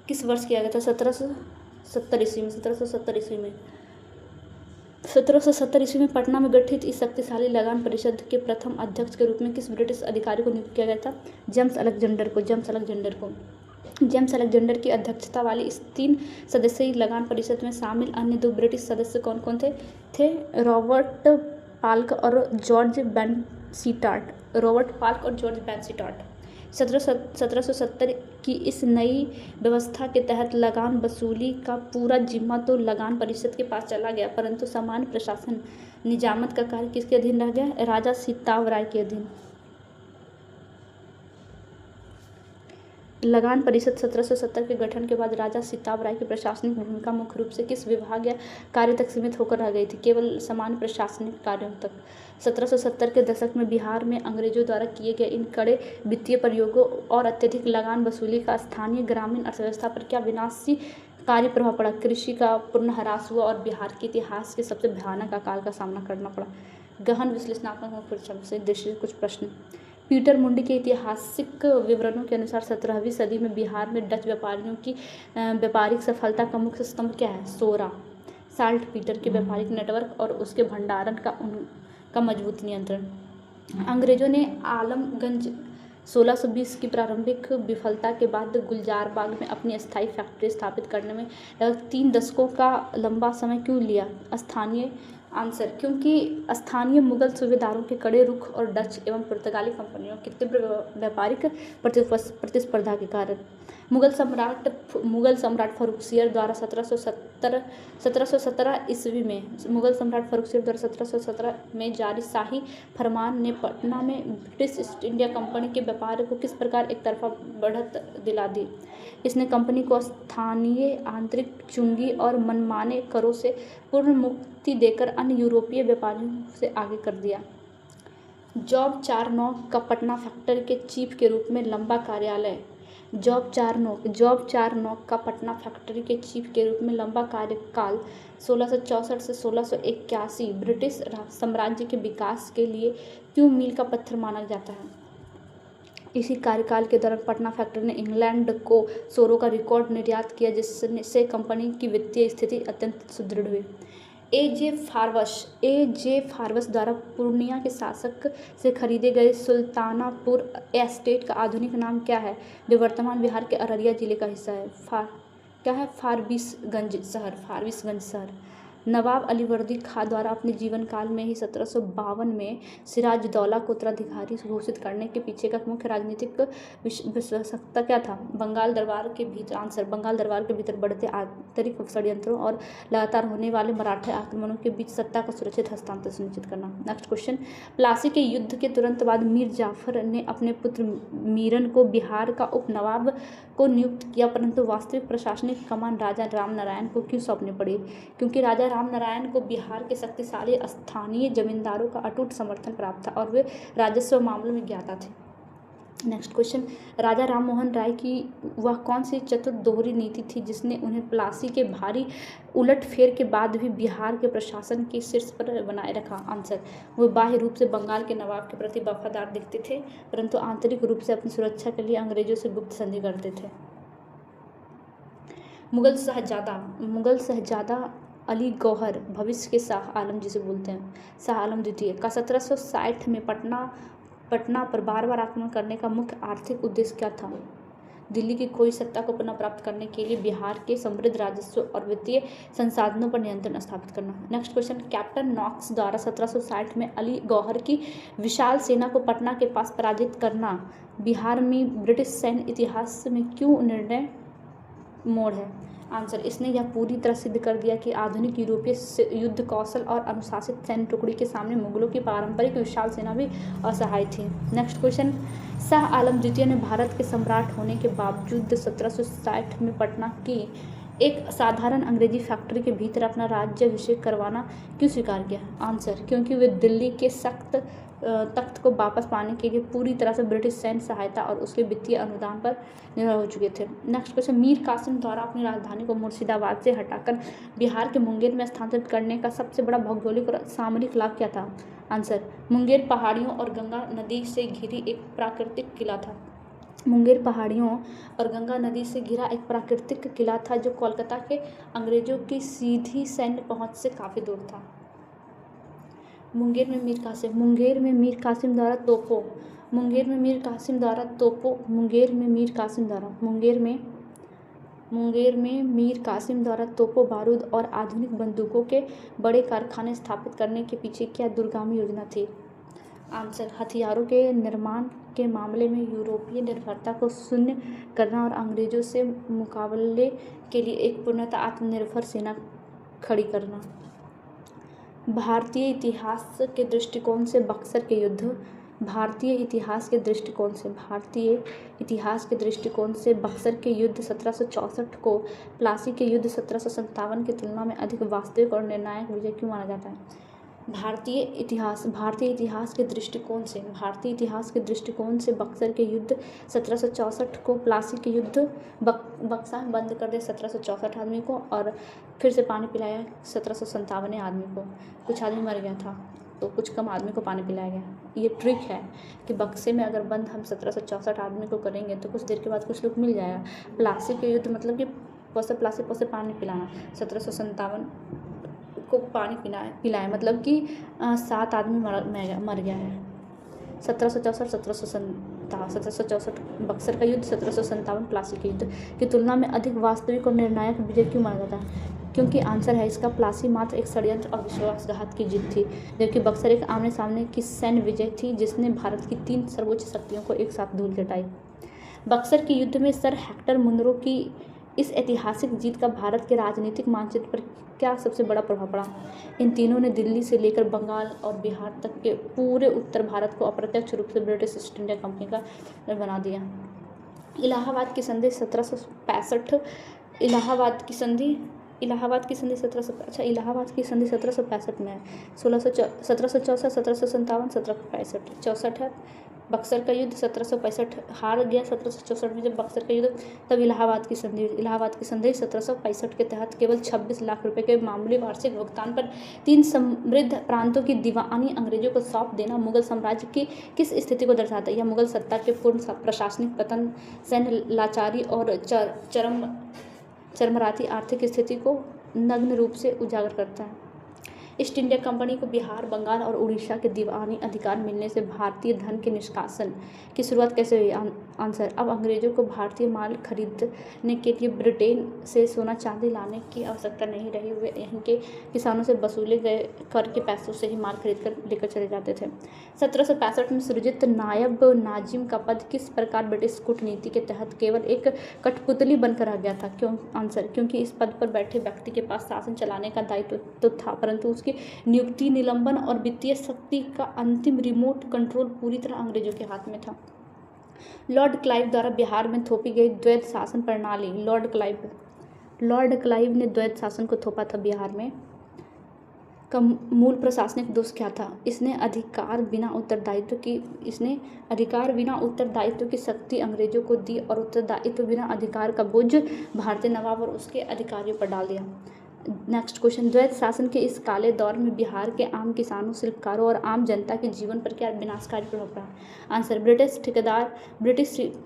किस वर्ष किया गया था? 1770 ईस्वी में पटना में गठित इस शक्तिशाली लगान परिषद के प्रथम अध्यक्ष के रूप में किस ब्रिटिश अधिकारी को नियुक्त किया गया था? जेम्स अलेक्जेंडर की अध्यक्षता वाली इस 3 सदस्यीय लगान परिषद में शामिल अन्य 2 ब्रिटिश सदस्य कौन कौन थे? रॉबर्ट पाल्क और जॉर्ज बेनसीटार्ट। 1770 की इस नई व्यवस्था के तहत लगान वसूली का पूरा जिम्मा तो लगान परिषद के पास चला गया, परंतु सामान्य प्रशासन निजामत का कार्य किसके अधीन रह गया? राजा सिताब राय के अधीन। लगान परिषद 1770 के गठन के बाद राजा सिताब राय की प्रशासनिक भूमिका मुख्य रूप से किस विभाग या कार्य तक सीमित होकर रह गई थी? केवल सामान्य प्रशासनिक कार्यों तक। 1770 के दशक में बिहार में अंग्रेजों द्वारा किए गए इन कड़े वित्तीय प्रयोगों और अत्यधिक लगान वसूली का स्थानीय ग्रामीण अर्थव्यवस्था पर क्या विनाशकारी प्रभाव पड़ा? कृषि का पूर्ण ह्रास हुआ और बिहार के इतिहास के सबसे भयानक अकाल का सामना करना पड़ा। गहन विश्लेषणात्मक परीक्षा से उद्देश्य कुछ प्रश्न। पीटर मुंडी के ऐतिहासिक विवरणों के अनुसार 17वीं सदी में बिहार में डच व्यापारियों की व्यापारिक सफलता का मुख्य स्तंभ क्या है? सोरा साल्ट पीटर के व्यापारिक नेटवर्क और उसके भंडारण का मजबूत नियंत्रण। अंग्रेजों ने आलमगंज 1620 की प्रारंभिक विफलता के बाद गुलजारबाग में अपनी अस्थायी फैक्ट्री स्थापित करने में लगभग 3 दशकों का लंबा समय क्यों लिया? स्थानीय आंसर, क्योंकि स्थानीय मुगल सूबेदारों के कड़े रुख और डच एवं पुर्तगाली कंपनियों की तीव्र व्यापारिक प्रतिस्पर्धा के कारण। मुगल सम्राट फारुखसियर द्वारा 1717 ईस्वी में जारी शाही फरमान ने पटना में ब्रिटिश ईस्ट इंडिया कंपनी के व्यापार को किस प्रकार एक तरफा बढ़त दिला दी? इसने कंपनी को स्थानीय आंतरिक चुंगी और मनमाने करों से पूर्ण मुक्ति देकर अन्य यूरोपीय व्यापारियों से आगे कर दिया। जॉब चारनॉ का पटना फैक्ट्री के चीफ के रूप में लंबा कार्यकाल जॉब चारनोक का पटना फैक्ट्री के चीफ के रूप में लंबा कार्यकाल 1664 से 1681 ब्रिटिश साम्राज्य के विकास के लिए क्यों मील का पत्थर माना जाता है? इसी कार्यकाल के दौरान पटना फैक्ट्री ने इंग्लैंड को सोरों का रिकॉर्ड निर्यात किया, जिससे कंपनी की वित्तीय स्थिति अत्यंत सुदृढ़ हुई। ए जे फारवस द्वारा पूर्णिया के शासक से खरीदे गए सुल्तानापुर एस्टेट का आधुनिक नाम क्या है, जो वर्तमान बिहार के अररिया जिले का हिस्सा है? फारबिसगंज शहर। नवाब अली वर्दी खां द्वारा अपने जीवन काल में ही 1752 में सिराजदौला को उत्तराधिकारी घोषित करने के पीछे का मुख्य राजनीतिक विशेषता क्या था? बंगाल दरबार के भीतर बढ़ते आंतरिक षड्यंत्रों और लगातार होने वाले मराठा आक्रमणों के बीच सत्ता का सुरक्षित हस्तांतरण सुनिश्चित करना। नेक्स्ट क्वेश्चन, प्लासी के युद्ध के तुरंत बाद मीर जाफर ने अपने पुत्र मीरन को बिहार का उप नवाब को नियुक्त किया, परंतु वास्तविक प्रशासनिक कमान राजा रामनारायण को क्यों सौंपनी पड़ी? क्योंकि राजा रामनारायण को बिहार के शक्तिशाली स्थानीय जमींदारों का अटूट समर्थन प्राप्त था और वे राजस्व मामलों में ज्ञाता थे। नेक्स्ट क्वेश्चन, राजा राममोहन राय की वह कौन सी चतुर दोहरी नीति थी जिसने उन्हें प्लासी के भारी उलटफेर के बाद भी बिहार के प्रशासन के शीर्ष पर बनाए रखा? आंसर, वो बाह्य रूप से बंगाल के नवाब के प्रति वफादार दिखते थे, परंतु आंतरिक रूप से अपनी सुरक्षा के लिए अंग्रेजों से गुप्त संधि करते थे। मुगल शहजादा अली गौहर, भविष्य के शाह आलम जिसे बोलते हैं, शाह आलम द्वितीय का 1760 में पटना पर बार आक्रमण करने का मुख्य आर्थिक उद्देश्य क्या था? दिल्ली की खोई सत्ता को पुनः प्राप्त करने के लिए बिहार के समृद्ध राजस्व और वित्तीय संसाधनों पर नियंत्रण स्थापित करना। नेक्स्ट क्वेश्चन, कैप्टन नॉक्स द्वारा 1760 में अली गौहर की विशाल सेना को पटना के पास पराजित करना बिहार में ब्रिटिश सैन्य इतिहास में क्यों निर्णय मोड़ है? आंसर, इसने यह पूरी तरह सिद्ध कर दिया कि आधुनिक यूरोपीय युद्ध कौशल और अनुशासित सैन्य टुकड़ी के सामने मुगलों की पारंपरिक विशाल सेना भी असहाय थी। नेक्स्ट क्वेश्चन, शाह आलम द्वितीय ने भारत के सम्राट होने के बावजूद 1760 में पटना की एक साधारण अंग्रेजी फैक्ट्री के भीतर अपना राज्याभिषेक करवाना क्यों स्वीकार किया? आंसर, क्योंकि वे दिल्ली के तख्त को वापस पाने के लिए पूरी तरह से ब्रिटिश सैन्य सहायता और उसके वित्तीय अनुदान पर निर्भर हो चुके थे। नेक्स्ट क्वेश्चन, मीर कासिम द्वारा अपनी राजधानी को मुर्शिदाबाद से हटाकर बिहार के मुंगेर में स्थानांतरित करने का सबसे बड़ा भौगोलिक और सामरिक लाभ क्या था? आंसर, मुंगेर पहाड़ियों और गंगा नदी से घिरी एक प्राकृतिक किला था। मुंगेर पहाड़ियों और गंगा नदी से घिरा एक प्राकृतिक किला था जो कोलकाता के अंग्रेजों की सीधी सैन्य पहुंच से काफ़ी दूर था। मुंगेर में मीर कासिम द्वारा तोपों बारूद और आधुनिक बंदूकों के बड़े कारखाने स्थापित करने के पीछे क्या दूरगामी योजना थी? आंसर, हथियारों के निर्माण के मामले में यूरोपीय निर्भरता को शून्य करना और अंग्रेजों से मुकाबले के लिए एक पूर्णतः आत्मनिर्भर सेना खड़ी करना। भारतीय इतिहास के दृष्टिकोण से बक्सर के युद्ध बक्सर के युद्ध 1764 को प्लासी के युद्ध 1757 की तुलना में अधिक वास्तविक और निर्णायक विजय क्यों माना जाता है? भारतीय इतिहास के दृष्टिकोण से बक्सर के युद्ध 1764 को प्लासी के युद्ध बक्सा में बंद कर दे 1764 आदमी को और फिर से पानी पिलाया 1757 आदमी को। कुछ आदमी मर गया था तो कुछ कम आदमी को पानी पिलाया गया। ये ट्रिक है कि बक्से में अगर बंद हम 1764 आदमी को करेंगे तो कुछ देर के बाद कुछ लोग मिल जाएगा। प्लासी के युद्ध मतलब कि प्लासी पानी पिलाना, 1757 को पानी पिलाया मतलब कि 7 आदमी मर गया है। 1764 बक्सर का युद्ध, 1757 प्लासी के युद्ध की तुलना में अधिक वास्तविक और निर्णायक विजय क्यों माना जाता है? क्योंकि आंसर है इसका, प्लासी मात्र एक षड्यंत्र और विश्वासघात की जीत थी, जबकि बक्सर एक आमने सामने की सैन्य विजय थी जिसने भारत की 3 सर्वोच्च शक्तियों को एक साथ धूल चटाई। बक्सर के युद्ध में सर हेक्टर मुनरो की इस ऐतिहासिक जीत का भारत के राजनीतिक मानचित्र पर क्या सबसे बड़ा प्रभाव पड़ा? इन तीनों ने दिल्ली से लेकर बंगाल और बिहार तक के पूरे उत्तर भारत को अप्रत्यक्ष रूप से ब्रिटिश ईस्ट इंडिया कंपनी का बना दिया। इलाहाबाद की संधि 1765 इलाहाबाद की संधि 1765 में है। 1764, 1757, 1765 64 है। बक्सर का युद्ध 1765 हार गया 1764 में जब बक्सर का युद्ध, तब इलाहाबाद की संधि 1765 के तहत केवल 26 लाख रुपए के मामूली वार्षिक भुगतान पर 3 समृद्ध प्रांतों की दीवानी अंग्रेजों को सौंप देना मुगल साम्राज्य की किस स्थिति को दर्शाता है? यह मुगल सत्ता के पूर्ण प्रशासनिक पतन, सैन्य लाचारी और चरमराती आर्थिक स्थिति को नग्न रूप से उजागर करता है। ईस्ट इंडिया कंपनी को बिहार, बंगाल और उड़ीसा के दीवानी अधिकार मिलने से भारतीय धन के निष्कासन की शुरुआत कैसे हुई? आंसर, अब अंग्रेजों को भारतीय माल खरीदने के लिए ब्रिटेन से सोना चांदी लाने की आवश्यकता नहीं रही। वे यहीं के किसानों से वसूले गए कर के पैसों से ही माल खरीद कर लेकर चले जाते थे। 1765 में सृजित नायब नाजिम का पद किस प्रकार ब्रिटिश कूटनीति के तहत केवल एक कठपुतली बनकर रह गया था? क्यों? आंसर, क्योंकि इस पद पर बैठे व्यक्ति के पास शासन चलाने का दायित्व तो था, परंतु उसकी नियुक्ति, निलंबन और वित्तीय शक्ति का अंतिम रिमोट कंट्रोल पूरी तरह अंग्रेजों के हाथ में था। लॉर्ड क्लाइव द्वारा बिहार में थोपी गई द्वैध शासन प्रणाली। लॉर्ड क्लाइव ने द्वैध शासन को थोपा था बिहार में। का मूल प्रशासनिक दोष क्या था? इसने अधिकार बिना उत्तरदायित्व की शक्ति अंग्रेजों को दी और उत्तरदायित्व बिना अधिकार का बोझ भारतीय नवाब और उसके अधिकारियों पर डाल दिया। नेक्स्ट क्वेश्चन, द्वैध शासन के इस काले दौर में बिहार के आम किसानों, शिल्पकारों और आम जनता के जीवन पर क्या विनाशकारी प्रभाव पड़ा? आंसर, ब्रिटिश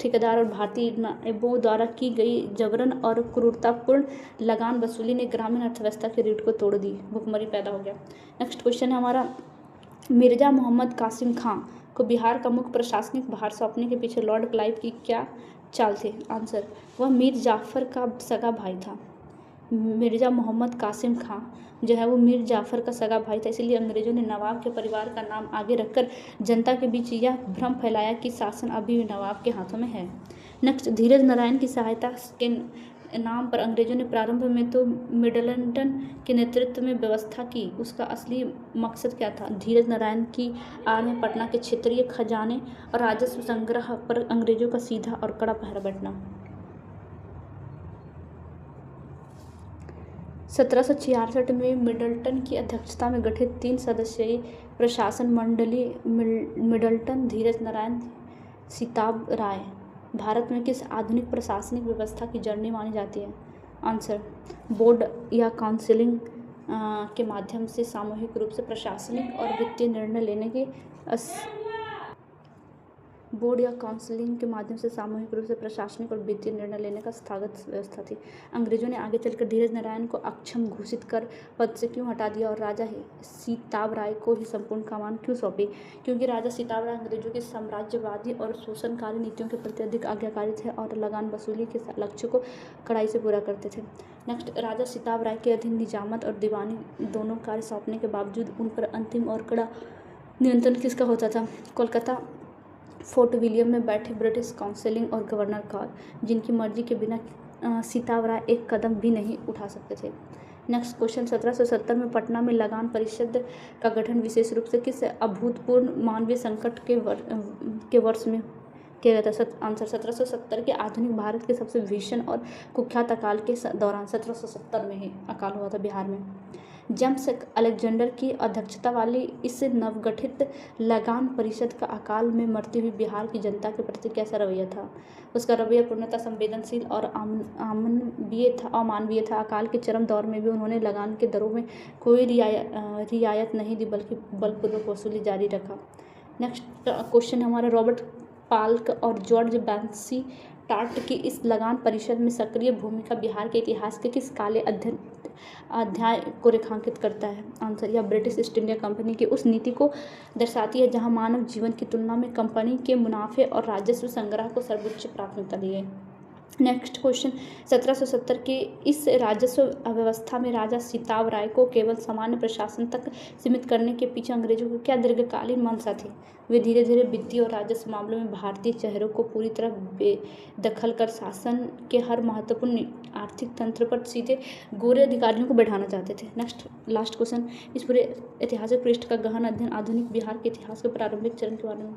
ठेकेदार और भारतीय नायबों द्वारा की गई जबरन और क्रूरतापूर्ण लगान वसूली ने ग्रामीण अर्थव्यवस्था की रीढ़ को तोड़ दी, भुखमरी पैदा हो गया। नेक्स्ट क्वेश्चन है हमारा, मिर्जा मोहम्मद कासिम खां को बिहार का मुख्य प्रशासनिक भार सौंपने के पीछे लॉर्ड क्लाइव की क्या चाल थी? आंसर, वह मीर जाफर का सगा भाई था। मिर्जा मोहम्मद कासिम खां जो है वो मीर जाफ़र का सगा भाई था, इसलिए अंग्रेजों ने नवाब के परिवार का नाम आगे रखकर जनता के बीच यह भ्रम फैलाया कि शासन अभी भी नवाब के हाथों में है। नेक्स्ट, धीरज नारायण की सहायता के नाम पर अंग्रेजों ने प्रारंभ में तो मिडलटन के नेतृत्व में व्यवस्था की, उसका असली मकसद क्या था? धीरज नारायण की आड़ में पटना के क्षेत्रीय खजाने और राजस्व संग्रह पर अंग्रेजों का सीधा और कड़ा पहरा बैठना। 1766 में मिडलटन की अध्यक्षता में गठित 3 सदस्यीय प्रशासन मंडली मिडलटन, धीरज नारायण, सीताब राय भारत में किस आधुनिक प्रशासनिक व्यवस्था की जननी मानी जाती है? आंसर, बोर्ड या काउंसिलिंग के माध्यम से सामूहिक रूप से प्रशासनिक और वित्तीय निर्णय लेने की का स्थगित व्यवस्था थी। अंग्रेजों ने आगे चलकर धीरज नारायण को अक्षम घोषित कर पद से क्यों हटा दिया और राजा सीताब राय को ही संपूर्ण कमान क्यों सौंपी? क्योंकि राजा सीताब राय अंग्रेजों की साम्राज्यवादी और शोषणकारी नीतियों के प्रति अधिक आज्ञाकारी थे और लगान वसूली के लक्ष्य को कड़ाई से पूरा करते थे। नेक्स्ट, राजा सीताब राय के अधीन निजामत और दीवानी दोनों कार्य सौंपने के बावजूद उन पर अंतिम और कड़ा नियंत्रण किसका होता था? कोलकाता फोर्ट विलियम में बैठे ब्रिटिश काउंसिलिंग और गवर्नर का, जिनकी मर्जी के बिना सीताब राय एक कदम भी नहीं उठा सकते थे। नेक्स्ट क्वेश्चन, 1770 में पटना में लगान परिषद का गठन विशेष रूप से किस अभूतपूर्व मानवीय संकट के वर्ष में किया गया था? आंसर, 1770 के आधुनिक भारत के सबसे भीषण और कुख्यात अकाल के दौरान 1770 में ही अकाल हुआ था बिहार में। जेम्स अलेक्जेंडर की अध्यक्षता वाली इस नवगठित लगान परिषद का अकाल में मरती हुई बिहार की जनता के प्रति कैसा रवैया था? उसका रवैया पूर्णतः संवेदनशील और अमानवीय था। अकाल के चरम दौर में भी उन्होंने लगान के दरों में कोई रियायत नहीं दी, बल्कि बलपूर्वक वसूली जारी रखा। नेक्स्ट क्वेश्चन हमारा, रॉबर्ट पाल्क और जॉर्ज बैंसी टार्ट की इस लगान परिषद में सक्रिय भूमिका बिहार के इतिहास के किस काले अध्याय को रेखांकित करता है? आंसर, यह ब्रिटिश ईस्ट इंडिया कंपनी की उस नीति को दर्शाती है जहां मानव जीवन की तुलना में कंपनी के मुनाफे और राजस्व संग्रह को सर्वोच्च प्राथमिकता दी गई। नेक्स्ट क्वेश्चन, 1770 के इस राजस्व व्यवस्था में राजा सीताब राय को केवल सामान्य प्रशासन तक सीमित करने के पीछे अंग्रेजों की क्या दीर्घकालीन मंशा थी? वे धीरे धीरे वित्तीय और राजस्व मामलों में भारतीय चेहरों को पूरी तरह बेदखल कर शासन के हर महत्वपूर्ण आर्थिक तंत्र पर सीधे गोरे अधिकारियों को बैठाना चाहते थे। नेक्स्ट लास्ट क्वेश्चन, इस पूरे ऐतिहासिक पृष्ठ का गहन अध्ययन आधुनिक बिहार के इतिहास के प्रारंभिक चरण के बारे में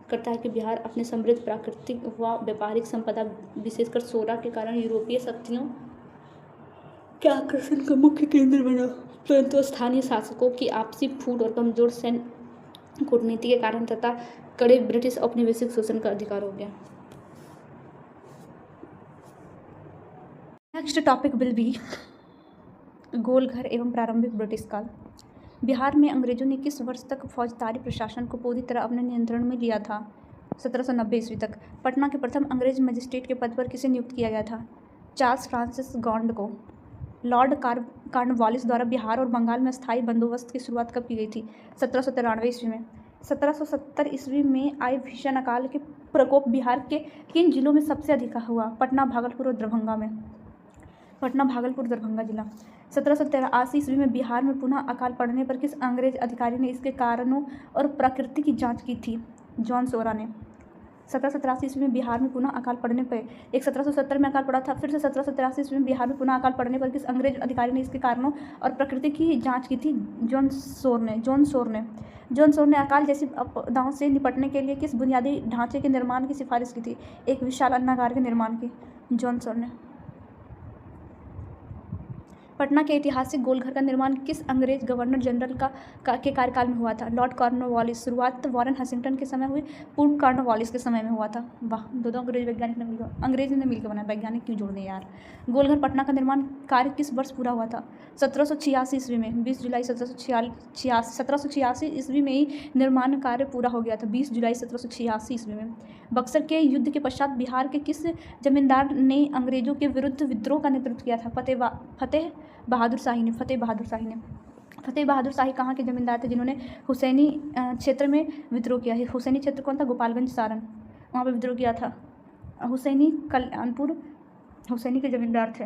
करता है कि बिहार अपने समृद्ध प्राकृतिक व व्यापारिक संपदा, विशेषकर सोना के कारण यूरोपीय शक्तियों के आकर्षण का मुख्य केंद्र बना, परंतु स्थानीय शासकों की आपसी फूट और कमजोर सैन्य कूटनीति के कारण तथा कड़े ब्रिटिश औपनिवेशिक शोषण का अधिकार हो गया। Next topic will be Golghar एवं प्रारंभिक ब्रिटिश काल। बिहार में अंग्रेजों ने किस वर्ष तक फौजदारी प्रशासन को पूरी तरह अपने नियंत्रण में लिया था? 1790 ईस्वी तक। पटना के प्रथम अंग्रेज मजिस्ट्रेट के पद पर किसे नियुक्त किया गया था? चार्ल्स फ्रांसिस गॉन्ड को। लॉर्ड कॉर्नवालिस द्वारा बिहार और बंगाल में स्थायी बंदोबस्त की शुरुआत कब की गई थी? 1793 ईस्वी में। 1770 ईस्वी में आए भीषण अकाल के प्रकोप बिहार के किन जिलों में सबसे अधिक हुआ? पटना, भागलपुर और दरभंगा में। पटना, भागलपुर, दरभंगा जिला। 1783 ईस्वी में बिहार में पुनः अकाल पड़ने पर किस अंग्रेज अधिकारी ने इसके कारणों और प्रकृति की जांच की थी? जॉन सोरा ने। 1783 ईस्वी में बिहार में पुनः अकाल पड़ने पर, एक 1770 में अकाल पड़ा था, फिर से 1783 ईस्वी में बिहार में पुनः अकाल पड़ने पर किस अंग्रेज अधिकारी ने इसके कारणों और प्रकृति की जांच की थी? जॉन सोर ने अकाल जैसी आपदाओं से निपटने के लिए किस बुनियादी ढांचे के निर्माण की सिफारिश की थी? एक विशाल अन्नागार के निर्माण की। जॉन सोर ने। पटना के ऐतिहासिक गोलघर का निर्माण किस अंग्रेज गवर्नर जनरल के कार्यकाल में हुआ था? Lord Cornwallis. शुरुआत वॉरेन हंटिंगटन के समय हुई, पूर्व कॉर्नवालिस के समय में हुआ था। वाह, दो अंग्रेज वैज्ञानिक ने मिलकर बनाया। वैज्ञानिक क्यों जोड़ दें यार। गोलघर पटना का निर्माण कार्य किस वर्ष पूरा हुआ था? 1786 ईस्वी में। 20 जुलाई 1786 ईस्वी में ही निर्माण कार्य पूरा हो गया था। 20 जुलाई 1786 ईस्वी में। बक्सर के युद्ध के पश्चात बिहार के किस जमींदार ने अंग्रेजों के विरुद्ध विद्रोह का नेतृत्व किया था? फतेह बहादुर शाही ने। फतेह बहादुर शाही कहाँ के जमींदार थे जिन्होंने हुसैनी क्षेत्र में विद्रोह किया है? हुसैनी क्षेत्र कौन था? गोपालगंज, सारण, वहाँ पर विद्रोह किया था। हुसैनी कल्याणपुर हुसैनी के जमींदार थे।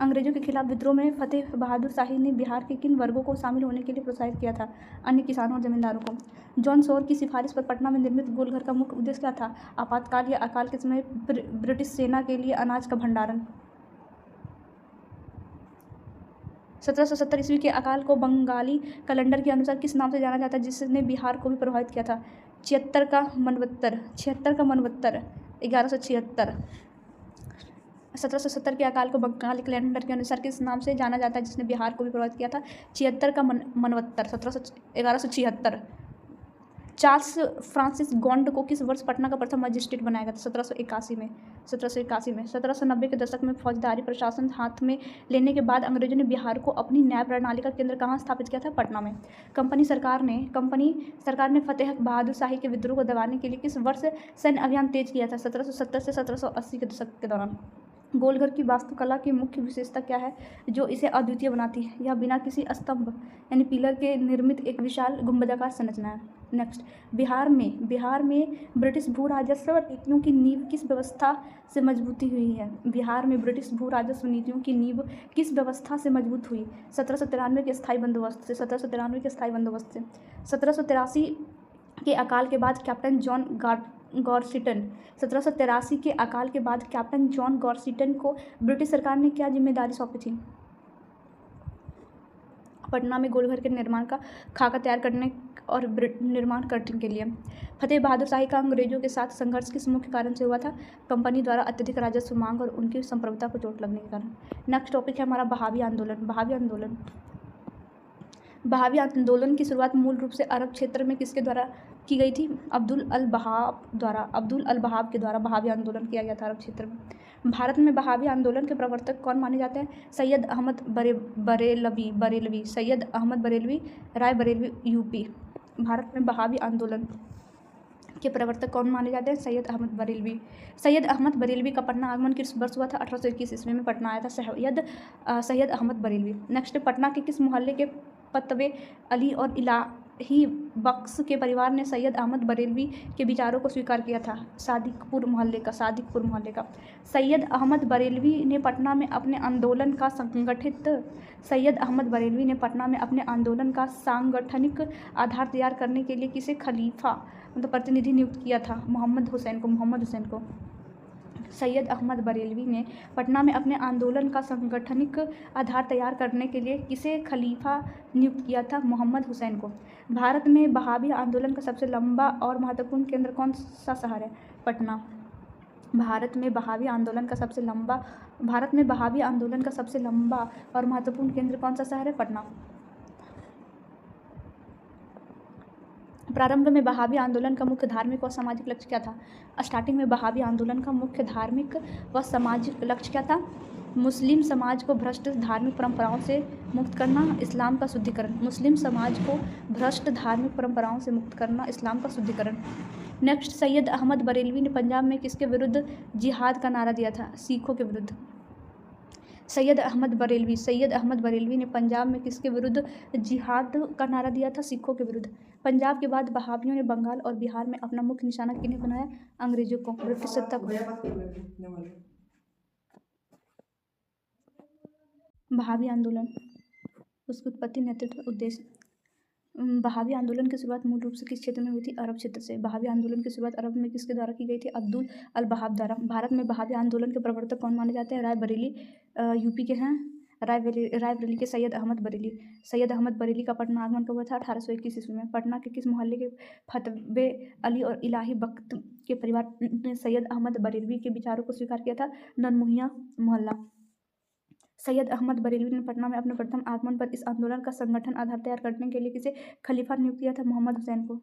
अंग्रेजों के खिलाफ विद्रोह में फतेह बहादुर शाही ने बिहार के किन वर्गों को शामिल होने के लिए प्रोत्साहित किया था? अन्य किसानों और जमींदारों को। जॉन सोर की सिफारिश पर पटना में निर्मित गोलघर का मुख्य उद्देश्य क्या था? आपातकाल या अकाल के समय ब्रिटिश सेना के लिए अनाज का भंडारण। 1770 ईस्वी के अकाल को बंगाली कैलेंडर के अनुसार किस नाम से जाना जाता है जिसने बिहार को भी प्रभावित किया था? 76 का मनवत्तर। 1176। 1770 के अकाल को बंगाली कैलेंडर के अनुसार किस नाम से जाना जाता है जिसने बिहार को भी प्रभावित किया था? 76 का मनवत्तर। 1176। चार्ल्स फ्रांसिस गॉन्ड को किस वर्ष पटना का प्रथम मजिस्ट्रेट बनाया गया था? 1781 में। 1790 के दशक में फौजदारी प्रशासन हाथ में लेने के बाद अंग्रेजों ने बिहार को अपनी न्याय प्रणाली का केंद्र कहाँ स्थापित किया था? पटना में। कंपनी सरकार ने फतेह बहादुर शाही के विद्रोह को दबाने के लिए किस वर्ष सैन्य अभियान तेज किया था? 1770 से 1780 के दशक के दौरान। गोलघर की वास्तुकला की मुख्य विशेषता क्या है जो इसे अद्वितीय बनाती है? यह बिना किसी स्तंभ यानी पिलर के निर्मित एक विशाल गुंबदाकार संरचना है। नेक्स्ट, बिहार में ब्रिटिश भू राजस्व नीतियों की नींव किस व्यवस्था से मजबूती हुई है? बिहार में ब्रिटिश भू राजस्व नीतियों की नींव किस व्यवस्था से मजबूत हुई? 1793 के स्थायी बंदोबस्त से। 1783 के अकाल के बाद कैप्टन जॉन गॉर्सिटन 1783 के अकाल के बाद कैप्टन जॉन गॉर्सिटन को ब्रिटिश सरकार ने क्या जिम्मेदारी सौंपी थी? पटना में गोलघर के निर्माण का खाका तैयार करने और निर्माण करने के लिए। फतेह बहादुर शाही का अंग्रेजों के साथ संघर्ष किस मुख्य कारण से हुआ था? कंपनी द्वारा अत्यधिक राजस्व मांग और उनकी संप्रभुता को चोट लगने के कारण। नेक्स्ट टॉपिक है हमारा बहावी आंदोलन की शुरुआत मूल रूप से अरब क्षेत्र में किसके द्वारा की गई थी? अब्दुल अल बहाब के द्वारा बहावी आंदोलन किया गया था अरब क्षेत्र में। भारत में बहावी आंदोलन के प्रवर्तक कौन माने जाते हैं? सैयद अहमद बरेलवी, सैयद अहमद बरेलवी, राय बरेलवी, यूपी। भारत में बहावी आंदोलन के प्रवर्तक कौन माने जाते हैं? सैयद अहमद बरेलवी का पटना आगमन किस वर्ष हुआ था? 1821 ईस्वी में पटना आया था सैयद अहमद बरेलवी। नेक्स्ट, पटना के किस मोहल्ले के पतवे अली और इलाही बख्श के परिवार ने सैयद अहमद बरेलवी के विचारों को स्वीकार किया था? सादिकपुर मोहल्ले का। सैयद अहमद बरेलवी ने पटना में अपने आंदोलन का सांगठनिक आधार तैयार करने के लिए किसे खलीफा प्रतिनिधि नियुक्त किया था? मोहम्मद हुसैन को। सैयद अहमद बरेलवी ने पटना में अपने आंदोलन का सांगठनिक आधार तैयार करने के लिए किसे खलीफा नियुक्त किया था? मोहम्मद हुसैन को। भारत में बहावी आंदोलन का सबसे लंबा और महत्वपूर्ण केंद्र कौन सा शहर है? पटना। भारत में बहावी आंदोलन का सबसे लंबा और महत्वपूर्ण केंद्र कौन सा शहर है? पटना। प्रारंभ में बहावी आंदोलन का मुख्य धार्मिक और सामाजिक लक्ष्य क्या था? स्टार्टिंग में बहावी आंदोलन का मुख्य धार्मिक व सामाजिक लक्ष्य क्या था? मुस्लिम समाज को भ्रष्ट धार्मिक परंपराओं से मुक्त करना, इस्लाम का शुद्धिकरण। मुस्लिम समाज को भ्रष्ट धार्मिक परंपराओं से मुक्त करना, इस्लाम का शुद्धिकरण। नेक्स्ट, सैयद अहमद बरेलवी ने पंजाब में किसके विरुद्ध जिहाद का नारा दिया था? सिखों के विरुद्ध। सैयद अहमद बरेलवी ने पंजाब में किसके विरुद्ध जिहाद का नारा दिया था? सिखों के विरुद्ध। पंजाब के बाद बहावियों ने बंगाल और बिहार में अपना मुख्य निशाना किन्हें बनाया? अंग्रेजों को, ब्रिटिश सत्ता को। बहावी आंदोलन, उसकी उत्पत्ति, नेतृत्व, उद्देश्य। बहावी आंदोलन की शुरुआत मूल रूप से किस क्षेत्र में हुई थी? अरब क्षेत्र से। बहावी आंदोलन की शुरुआत अरब में किसके द्वारा की गई थी? अब्दुल अल बहाब द्वारा। भारत में बहावी आंदोलन के प्रवर्तक कौन माने जाते हैं? राय बरेली, यूपी के हैं। रायबरेली के सैयद अहमद बरेली का पटना आगमन कब हुआ था? 1821 ईस्वी में। पटना के किस मोहल्ले के फतवे अली और इलाही बख्त के परिवार ने सैयद अहमद बरेलवी के विचारों को स्वीकार किया था? ननमुहिया मोहल्ला। सैयद अहमद बरेलवी ने पटना में अपने प्रथम आगमन पर इस आंदोलन का संगठन आधार तैयार करने के लिए किसे खलीफा नियुक्त किया था? मोहम्मद हुसैन को।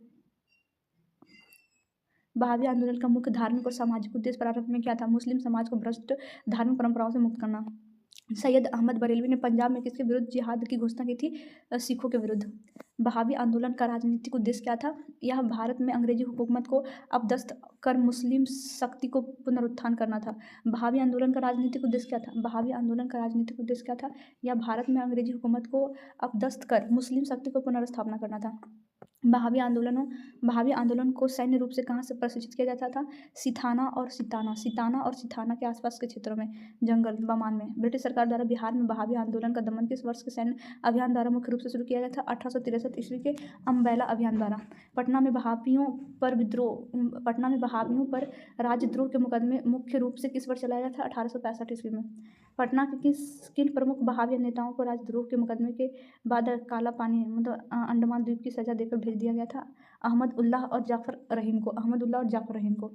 बहावी आंदोलन का मुख्य धार्मिक और सामाजिक उद्देश्य प्रारंभ में क्या था? मुस्लिम समाज को भ्रष्ट धार्मिक परंपराओं से मुक्त करना। सैयद अहमद बरेलवी ने पंजाब में किसके विरुद्ध जिहाद की घोषणा की थी? सिखों के विरुद्ध। बहावी आंदोलन का राजनीतिक उद्देश्य क्या था? यह भारत में अंग्रेजी हुकूमत को अपदस्थ कर मुस्लिम शक्ति को पुनरुत्थान करना था। बहावी आंदोलन का राजनीतिक उद्देश्य क्या था? बहावी आंदोलन का राजनीतिक उद्देश्य क्या था? यह भारत में अंग्रेजी हुकूमत को अपदस्थ कर मुस्लिम शक्ति को पुनर्स्थापना करना था। बहावी आंदोलन को सैन्य रूप से कहाँ से प्रशिक्षित किया जाता था? सिताना और सिताना के आसपास के क्षेत्रों में, जंगल, बमान में। ब्रिटिश सरकार द्वारा बिहार में बहावी आंदोलन का दमन किस वर्ष के सैन्य अभियान द्वारा मुख्य रूप से शुरू किया गया था? 1863 ईस्वी के अम्बेला अभियान द्वारा। पटना में बहावियों पर राजद्रोह के मुकदमे मुख्य रूप से किस वर्ष चलाया गया था? 1865 ईस्वी में। पटना के किन प्रमुख बहावी नेताओं को राजद्रोह के मुकदमे के बाद काला पानी अंडमान द्वीप की सजा देकर भेज दिया गया था? अहमद उल्लाह और जाफर रहीम को।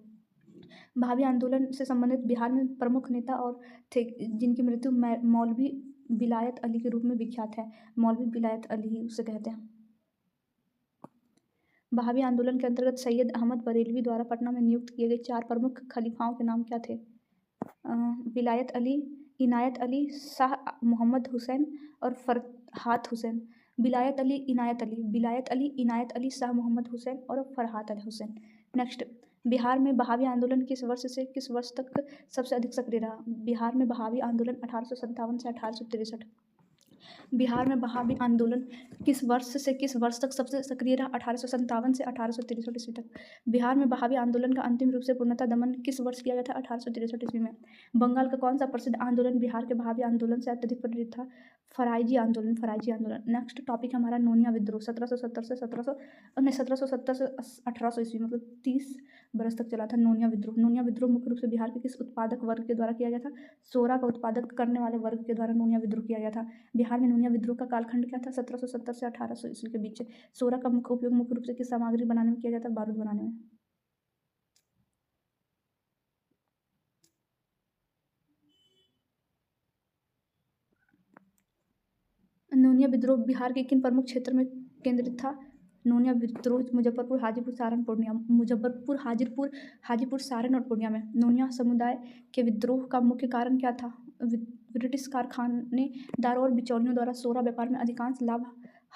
बहावी आंदोलन से संबंधित बिहार में प्रमुख नेता और थे जिनकी मृत्यु मौलवी विलायत अली के रूप में विख्यात है। मौलवी विलायत अली ही उसे कहते हैं। बहावी आंदोलन के अंतर्गत सैयद अहमद बरेलवी द्वारा पटना में नियुक्त किए गए 4 प्रमुख खलीफाओं के नाम क्या थे? विलायत अली, इनायत अली, शाह मोहम्मद हुसैन और फरहात हुसैन। विलायत अली, इनायत अली, शाह मोहम्मद हुसैन और फरहात हुसैन। नेक्स्ट, बिहार में बहावी आंदोलन किस वर्ष से किस वर्ष तक सबसे अधिक सक्रिय रहा? बिहार में बहावी आंदोलन 1857 से 1863। बिहार में बहावी आंदोलन किस वर्ष से किस वर्ष तक सबसे सक्रिय रहा? 1857 से 1863 ईस्वी तक। बिहार में बहावी आंदोलन का अंतिम रूप से पूर्णतः दमन किस वर्ष किया गया था? 1863 ईस्वी में। बंगाल का कौन सा प्रसिद्ध आंदोलन बिहार के बहावी आंदोलन से अत्यधिक प्रेरित था? फराइजी आंदोलन। नेक्स्ट टॉपिक हमारा नोनिया विद्रोह, 1770 से 1800 ईस्वी, मतलब 30 बरस तक चला था नोनिया विद्रोह मुख्य रूप से बिहार के किस उत्पादक वर्ग के द्वारा किया गया था? सोरा का उत्पादक करने वाले वर्ग के द्वारा नोनिया विद्रोह किया गया था। बिहार में नोनिया विद्रोह का कालखंड क्या था? 1770 से 1800 ईस्वी के बीच। सोरा का मुख्य उपयोग मुख्य रूप से किस सामग्री बनाने में किया जाता है? बारूद बनाने में। नोनिया विद्रोह बिहार के किन प्रमुख क्षेत्र में केंद्रित था? नोनिया विद्रोह मुजफ्फरपुर, हाजीपुर, सारण, पूर्णिया। हाजीपुर, सारण और पूर्णिया में। नोनिया समुदाय के विद्रोह का मुख्य कारण क्या था? ब्रिटिश कारखानेदारों और बिचौलियों द्वारा सोरा व्यापार में अधिकांश लाभ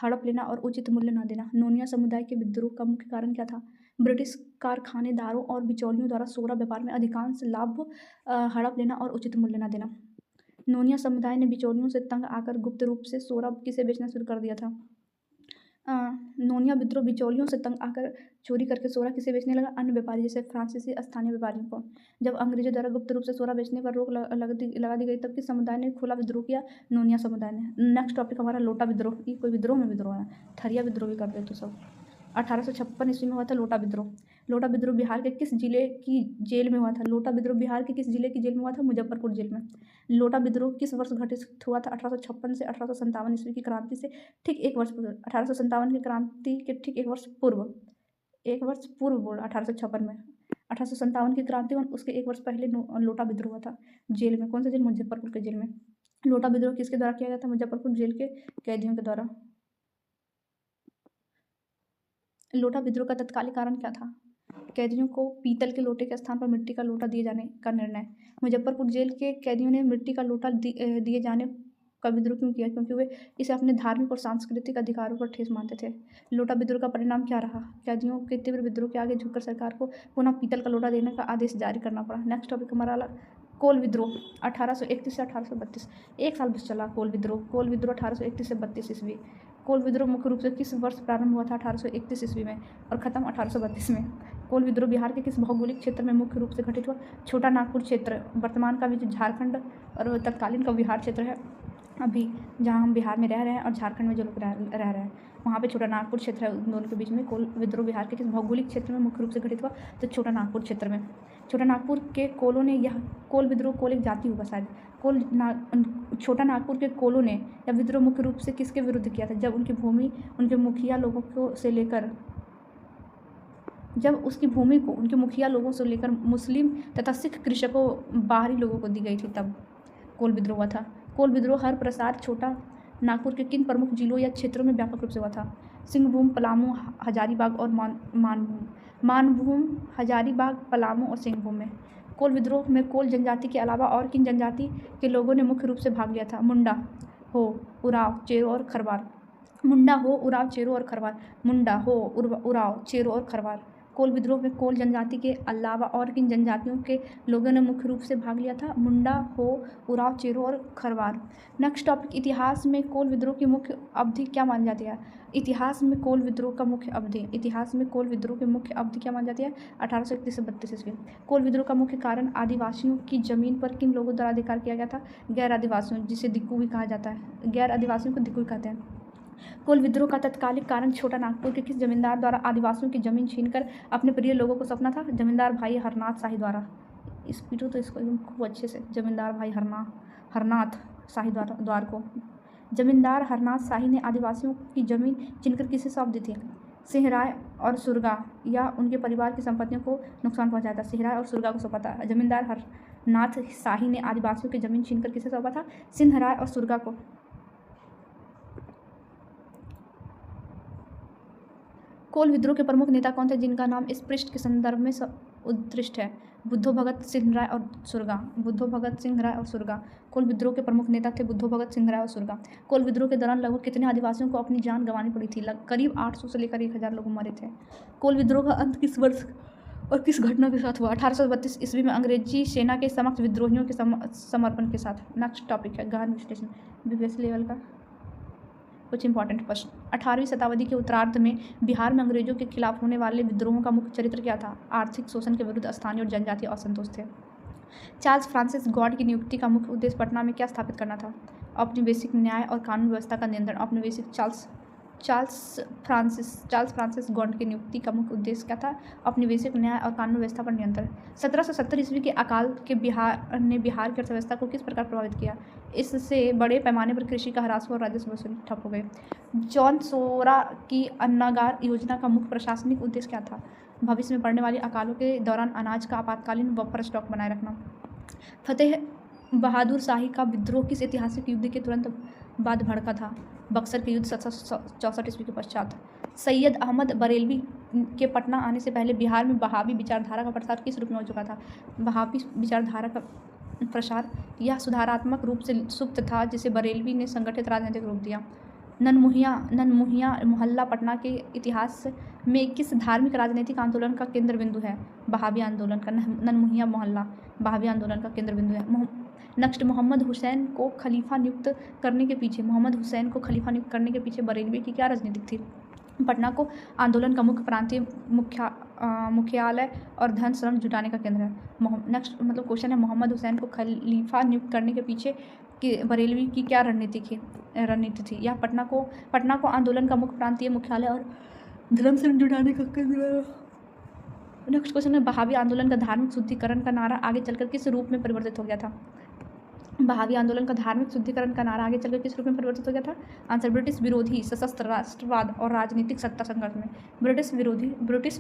हड़प लेना और उचित मूल्य न देना। नोनिया समुदाय के विद्रोह का मुख्य कारण क्या था? ब्रिटिश कारखानेदारों और बिचौलियों द्वारा सोरा व्यापार में अधिकांश लाभ हड़प लेना और उचित मूल्य न देना। नोनिया समुदाय ने बिचौलियों से तंग आकर गुप्त रूप से सोरा किसे बेचना शुरू कर दिया था? नोनिया विद्रोह बिचौलियों से तंग आकर चोरी करके सोरा किसे बेचने लगा? अन्य व्यापारी, जैसे फ्रांसीसी स्थानीय व्यापारियों को। जब अंग्रेजों द्वारा गुप्त रूप से सोरा बेचने पर रोक लगा दी गई तब किस समुदाय ने खुला विद्रोह किया? नोनिया समुदाय ने। नेक्स्ट टॉपिक हमारा लोटा विद्रोह। ये कोई विद्रोह में विद्रोह है, थरिया विद्रोह भी कर दे तो सब। 1856 ईस्वी में हुआ था लोटा विद्रोह बिहार के किस जिले की जेल में हुआ था? लोटा विद्रोह बिहार के किस जिले की जेल में हुआ था? मुजफ्फरपुर जेल में। लोटा विद्रोह किस वर्ष घटित हुआ था? 1856 से 1857 ईस्वी की क्रांति से ठीक एक वर्ष पूर्व। 1857 की क्रांति के ठीक एक वर्ष पूर्व बोल 1856 में। 1857 की क्रांति और उसके एक वर्ष पहले लोटा विद्रोह हुआ था जेल में। कौन सा जेल? मुजफ्फरपुर के जेल में। लोटा विद्रोह किसके द्वारा किया गया था? मुजफ्फरपुर जेल के कैदियों के द्वारा। लोटा विद्रोह का तत्कालिक कारण क्या था? कैदियों को पीतल के लोटे के स्थान पर मिट्टी का लोटा दिए जाने का निर्णय। मुजफ्फरपुर जेल के कैदियों ने मिट्टी का लोटा दिए जाने का विद्रोह क्यों किया? क्योंकि वे इसे अपने धार्मिक और सांस्कृतिक अधिकारों पर ठेस मानते थे। लोटा विद्रोह का परिणाम क्या रहा? कैदियों के तीव्र विद्रोह के आगे झुककर सरकार को पुनः पीतल का लोटा देने का आदेश जारी करना पड़ा। नेक्स्ट टॉपिक हमारा कोल विद्रोह 1831 से 1832। एक साल बस चला कोल विद्रोह। कोल विद्रोह 1831 से 32 ईस्वी। कोल विद्रोह मुख्य रूप से किस वर्ष प्रारंभ हुआ था? 1831 ईस्वी में और ख़त्म 1832 में। कोल विद्रोह बिहार के किस भौगोलिक क्षेत्र में मुख्य रूप से घटित हुआ? छोटा नागपुर क्षेत्र, वर्तमान का भी जो झारखंड और तत्कालीन का बिहार क्षेत्र है, अभी जहाँ हम बिहार में रह रहे हैं और झारखंड में जो लोग रह रहे हैं वहाँ पे छोटा नागपुर क्षेत्र है। उन दोनों के बीच में कोल विद्रोह बिहार के किस भौगोलिक क्षेत्र में मुख्य रूप से घटित हुआ? तो छोटा नागपुर क्षेत्र में। छोटा नागपुर के कोलों ने यह कोल विद्रोह, कोल एक जाति होगा शायद, छोटा नागपुर के कोलों ने यह विद्रोह मुख्य रूप से किसके विरुद्ध किया था? जब उनकी भूमि उनके मुखिया लोगों को से लेकर मुस्लिम तथा सिख कृषकों बाहरी लोगों को दी गई थी, तब कोल विद्रोह हुआ था। कोल विद्रोह हर प्रसार छोटा नागपुर के किन प्रमुख जिलों या क्षेत्रों में व्यापक रूप से हुआ था? सिंहभूम, पलामू, हजारीबाग और मानभूम। मानभूम, हजारीबाग, पलामू और सिंहभूम में। कोल विद्रोह में कोल जनजाति के अलावा और किन जनजाति के लोगों ने मुख्य रूप से भाग लिया था? मुंडा, हो, उराव, चेरो और खरवार। मुंडा, हो, उराव, चेरो और खरवार। मुंडा, हो, उराव, चेरो और खरवार। कोल विद्रोह में कोल जनजाति के अलावा और किन जनजातियों के लोगों ने मुख्य रूप से भाग लिया था? मुंडा, हो, उराव, चेरो और खरवार। नेक्स्ट टॉपिक, इतिहास में कोल विद्रोह की मुख्य अवधि क्या मानी जाती है? इतिहास में कोल विद्रोह का मुख्य अवधि क्या मानी जाती है? 1831 से 32 ईस्वी। कोल विद्रोह का मुख्य कारण आदिवासियों की जमीन पर किन लोगों द्वारा अधिकार किया गया था? गैर आदिवासियों, जिसे दिक्कू भी कहा जाता है। गैर आदिवासियों को दिक्कू कहते हैं। कोल विद्रोह का तत्कालिक कारण छोटा नागपुर के किस जमींदार द्वारा आदिवासियों की जमीन छीनकर अपने प्रिय लोगों को सौंपना था? जमींदार भाई हरनाथ शाही द्वारा। स्पीडो तो इसको एकदम खूब अच्छे से, जमींदार भाई हरनाथ शाही द्वार को। जमींदार हरनाथ शाही ने आदिवासियों की जमीन छीनकर किसे सौंप दी थी? सिंहराय और सुरगा या उनके परिवार की संपत्तियों को नुकसान पहुंचाया था। सिंहराय और सुरगा को सौंपा था। जमींदार हरनाथ शाही ने आदिवासियों की जमीन छीनकर किसे सौंपा था? सिंहराय और सुरगा को। कोल विद्रोह के प्रमुख नेता कौन थे जिनका नाम इस पृष्ठ के संदर्भ में उद्धृष्ट है? बुद्धो भगत सिंह राय और सुरगा। कोल विद्रोह के प्रमुख नेता थे बुद्धो भगत सिंह राय और सुरगा। कोल विद्रोह के दौरान लगभग कितने आदिवासियों को अपनी जान गंवानी पड़ी थी? करीब 800 से लेकर 1000 लोग मरे थे। कोल विद्रोह का अंत किस वर्ष और किस घटना के साथ हुआ? 1832 ईस्वी में अंग्रेजी सेना के समक्ष विद्रोहियों के समर्पण के साथ। नेक्स्ट टॉपिक है गहन विश्लेषण, बीपीएससी लेवल का कुछ इंपॉर्टेंट प्रश्न। 18वीं शताब्दी के उत्तरार्ध में बिहार में अंग्रेजों के खिलाफ होने वाले विद्रोहों का मुख्य चरित्र क्या था? आर्थिक शोषण के विरुद्ध स्थानीय और जनजातीय असंतोष थे। चार्ल्स फ्रांसिस गॉड की नियुक्ति का मुख्य उद्देश्य पटना में क्या स्थापित करना था? औपनिवेशिक न्याय और कानून व्यवस्था का नियंत्रण। औपनिवेशिक चार्ल्स फ्रांसिस गॉड की नियुक्ति का मुख्य उद्देश्य क्या था? औपनिवेशिक न्याय और कानून व्यवस्था पर नियंत्रण। 1770 ईस्वी के अकाल के बिहार की अर्थव्यवस्था को किस प्रकार प्रभावित किया? इससे बड़े पैमाने पर कृषि का ह्रास हुआ और राजस्व वसूली ठप हो गए। जॉन सोरा की अन्नागार योजना का मुख्य प्रशासनिक उद्देश्य क्या था? भविष्य में पड़ने वाली अकालों के दौरान अनाज का आपातकालीन बफर स्टॉक बनाए रखना। फतेह बहादुर शाही का विद्रोह किस ऐतिहासिक युद्ध के तुरंत बाद भड़का था? बक्सर के युद्ध 1764 ईस्वी के पश्चात। सैयद अहमद बरेलवी के पटना आने से पहले बिहार में वहाबी विचारधारा का प्रसार किस रूप में हो चुका था? वहाबी विचारधारा का प्रसार यह सुधारात्मक रूप से सुप्त था, जिसे बरेलवी ने संगठित राजनीतिक रूप दिया। ननमुहिया मोहल्ला पटना के इतिहास में किस धार्मिक राजनीतिक आंदोलन का केंद्र बिंदु है? बहाबी आंदोलन का। ननमुहिया मोहल्ला बहाबी आंदोलन का केंद्र बिंदु है। नेक्स्ट, मोहम्मद हुसैन को खलीफा नियुक्त करने के पीछे बरेलवी की क्या राजनीतिक थी? पटना को आंदोलन का मुख्य प्रांतीय मुख्यालय और धन श्रम जुटाने का केंद्र है। नेक्स्ट क्वेश्चन है, मोहम्मद हुसैन को खलीफा नियुक्त करने के पीछे बरेलवी की क्या रणनीति थी? यह पटना को आंदोलन का मुख्य प्रांतीय मुख्यालय और धर्म श्रम जुटाने का केंद्र है। नेक्स्ट क्वेश्चन है, बहावी आंदोलन का धार्मिक शुद्धिकरण का नारा आगे चलकर किस रूप में परिवर्तित हो गया था? बहावी आंदोलन का धार्मिक शुद्धिकरण का नारा आगे चलकर किस रूप में परिवर्तित हो गया था? आंसर, ब्रिटिश विरोधी सशस्त्र राष्ट्रवाद और राजनीतिक सत्ता संघर्ष में। ब्रिटिश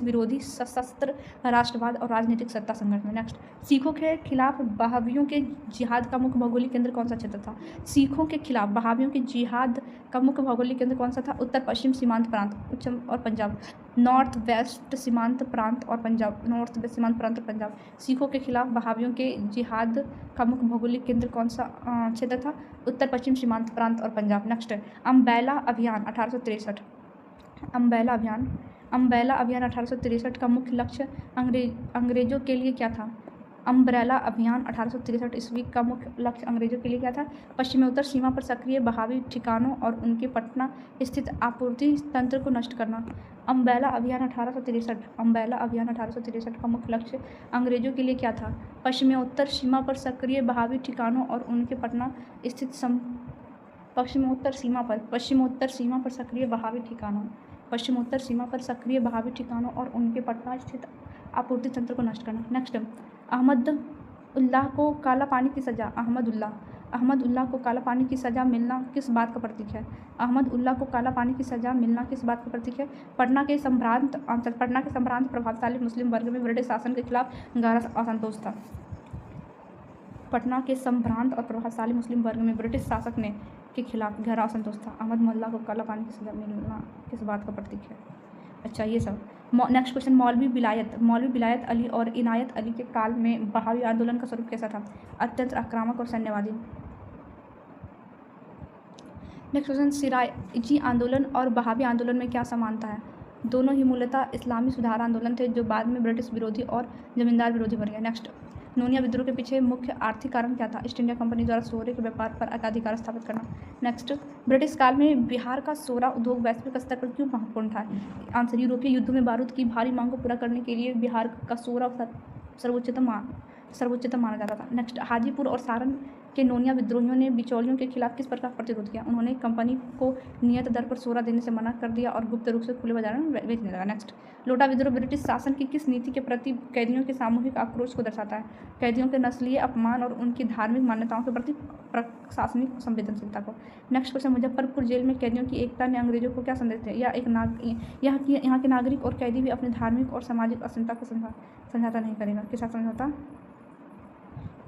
विरोधी सशस्त्र राष्ट्रवाद और राजनीतिक सत्ता संघर्ष में। नेक्स्ट, सिखों के खिलाफ बहावियों के जिहाद का मुख्य भौगोलिक केंद्र कौन सा क्षेत्र था? सिखों के खिलाफ बहावियों के जिहाद का मुख्य भौगोलिक केंद्र कौन सा था? उत्तर पश्चिम सीमांत प्रांत और पंजाब। नॉर्थ वेस्ट सीमांत प्रांत और पंजाब, नॉर्थ वेस्ट सीमांत प्रांत और पंजाब। सिखों के खिलाफ बहावियों के जिहाद का मुख्य भौगोलिक केंद्र कौन सा क्षेत्र था? उत्तर पश्चिम सीमांत प्रांत और पंजाब। नेक्स्ट, अम्बेला अभियान 1863। अम्बेला अभियान 1863 का मुख्य लक्ष्य अंग्रेजों के लिए क्या था? अम्ब्रेला अभियान 1863 ईस्वी का मुख्य लक्ष्य अंग्रेजों के लिए क्या था? पश्चिमी उत्तर सीमा पर सक्रिय बहावी ठिकानों और उनके पटना स्थित आपूर्ति तंत्र को नष्ट करना। अम्ब्रेला अभियान 1863 का मुख्य लक्ष्य अंग्रेजों के लिए क्या था? पश्चिमी उत्तर सीमा पर सक्रिय बहावी ठिकानों और उनके पटना स्थित पश्चिमी उत्तर सीमा पर सक्रिय बहावी ठिकानों और उनके पटना स्थित आपूर्ति तंत्र को नष्ट करना। नेक्स्ट, अहमदुल्लाह को काला पानी की सजा मिलना किस बात का प्रतीक है? अहमदुल्लाह को काला पानी की सजा मिलना किस बात का प्रतीक है? पटना के संभ्रांत प्रभावशाली मुस्लिम वर्ग में ब्रिटिश शासन के खिलाफ गहरा असंतोष था। पटना के संभ्रांत और प्रभावशाली मुस्लिम वर्ग में ब्रिटिश शासक के खिलाफ गहरा असंतोष था। अहमदुल्लाह को काला पानी की सजा मिलना किस बात का प्रतीक है? अच्छा, ये सब। नेक्स्ट क्वेश्चन, मौलवी विलायत अली और इनायत अली के काल में बहावी आंदोलन का स्वरूप कैसा था? अत्यंत आक्रामक और सैन्यवादी। नेक्स्ट क्वेश्चन, सिराजी आंदोलन और बहावी आंदोलन में क्या समानता है? दोनों ही मूलतः इस्लामी सुधार आंदोलन थे जो बाद में ब्रिटिश विरोधी और जमींदार विरोधी बन गए। नेक्स्ट, नोनिया विद्रोह के पीछे मुख्य आर्थिक कारण क्या था? ईस्ट इंडिया कंपनी द्वारा सोरे के व्यापार पर एकाधिकार स्थापित करना। नेक्स्ट, ब्रिटिश काल में बिहार का सोरा उद्योग वैश्विक स्तर पर क्यों महत्वपूर्ण था? आंसर, यूरोपीय युद्ध में बारूद की भारी मांग को पूरा करने के लिए बिहार का सोरा सर्वोच्चतम माना जाता था। नेक्स्ट, हाजीपुर और सारण के नोनिया विद्रोहियों ने बिचौलियों के खिलाफ किस प्रकार प्रतिरोध किया? उन्होंने कंपनी को नियत दर पर सोरा देने से मना कर दिया और गुप्त रूप से खुले बाजार में बेचने लगा। नेक्स्ट, लोटा विद्रोह ब्रिटिश शासन की किस नीति के प्रति कैदियों के सामूहिक आक्रोश को दर्शाता है? कैदियों के नस्लीय अपमान और उनकी धार्मिक मान्यताओं के प्रति प्रशासनिक संवेदनशीलता को। नेक्स्ट क्वेश्चन, मुजफ्फरपुर जेल में कैदियों की एकता ने अंग्रेजों को क्या संदेश दिया? यहाँ के नागरिक और कैदी भी अपनी धार्मिक और सामाजिक अस्मिता को समझौता नहीं करेगा। के साथ समझौता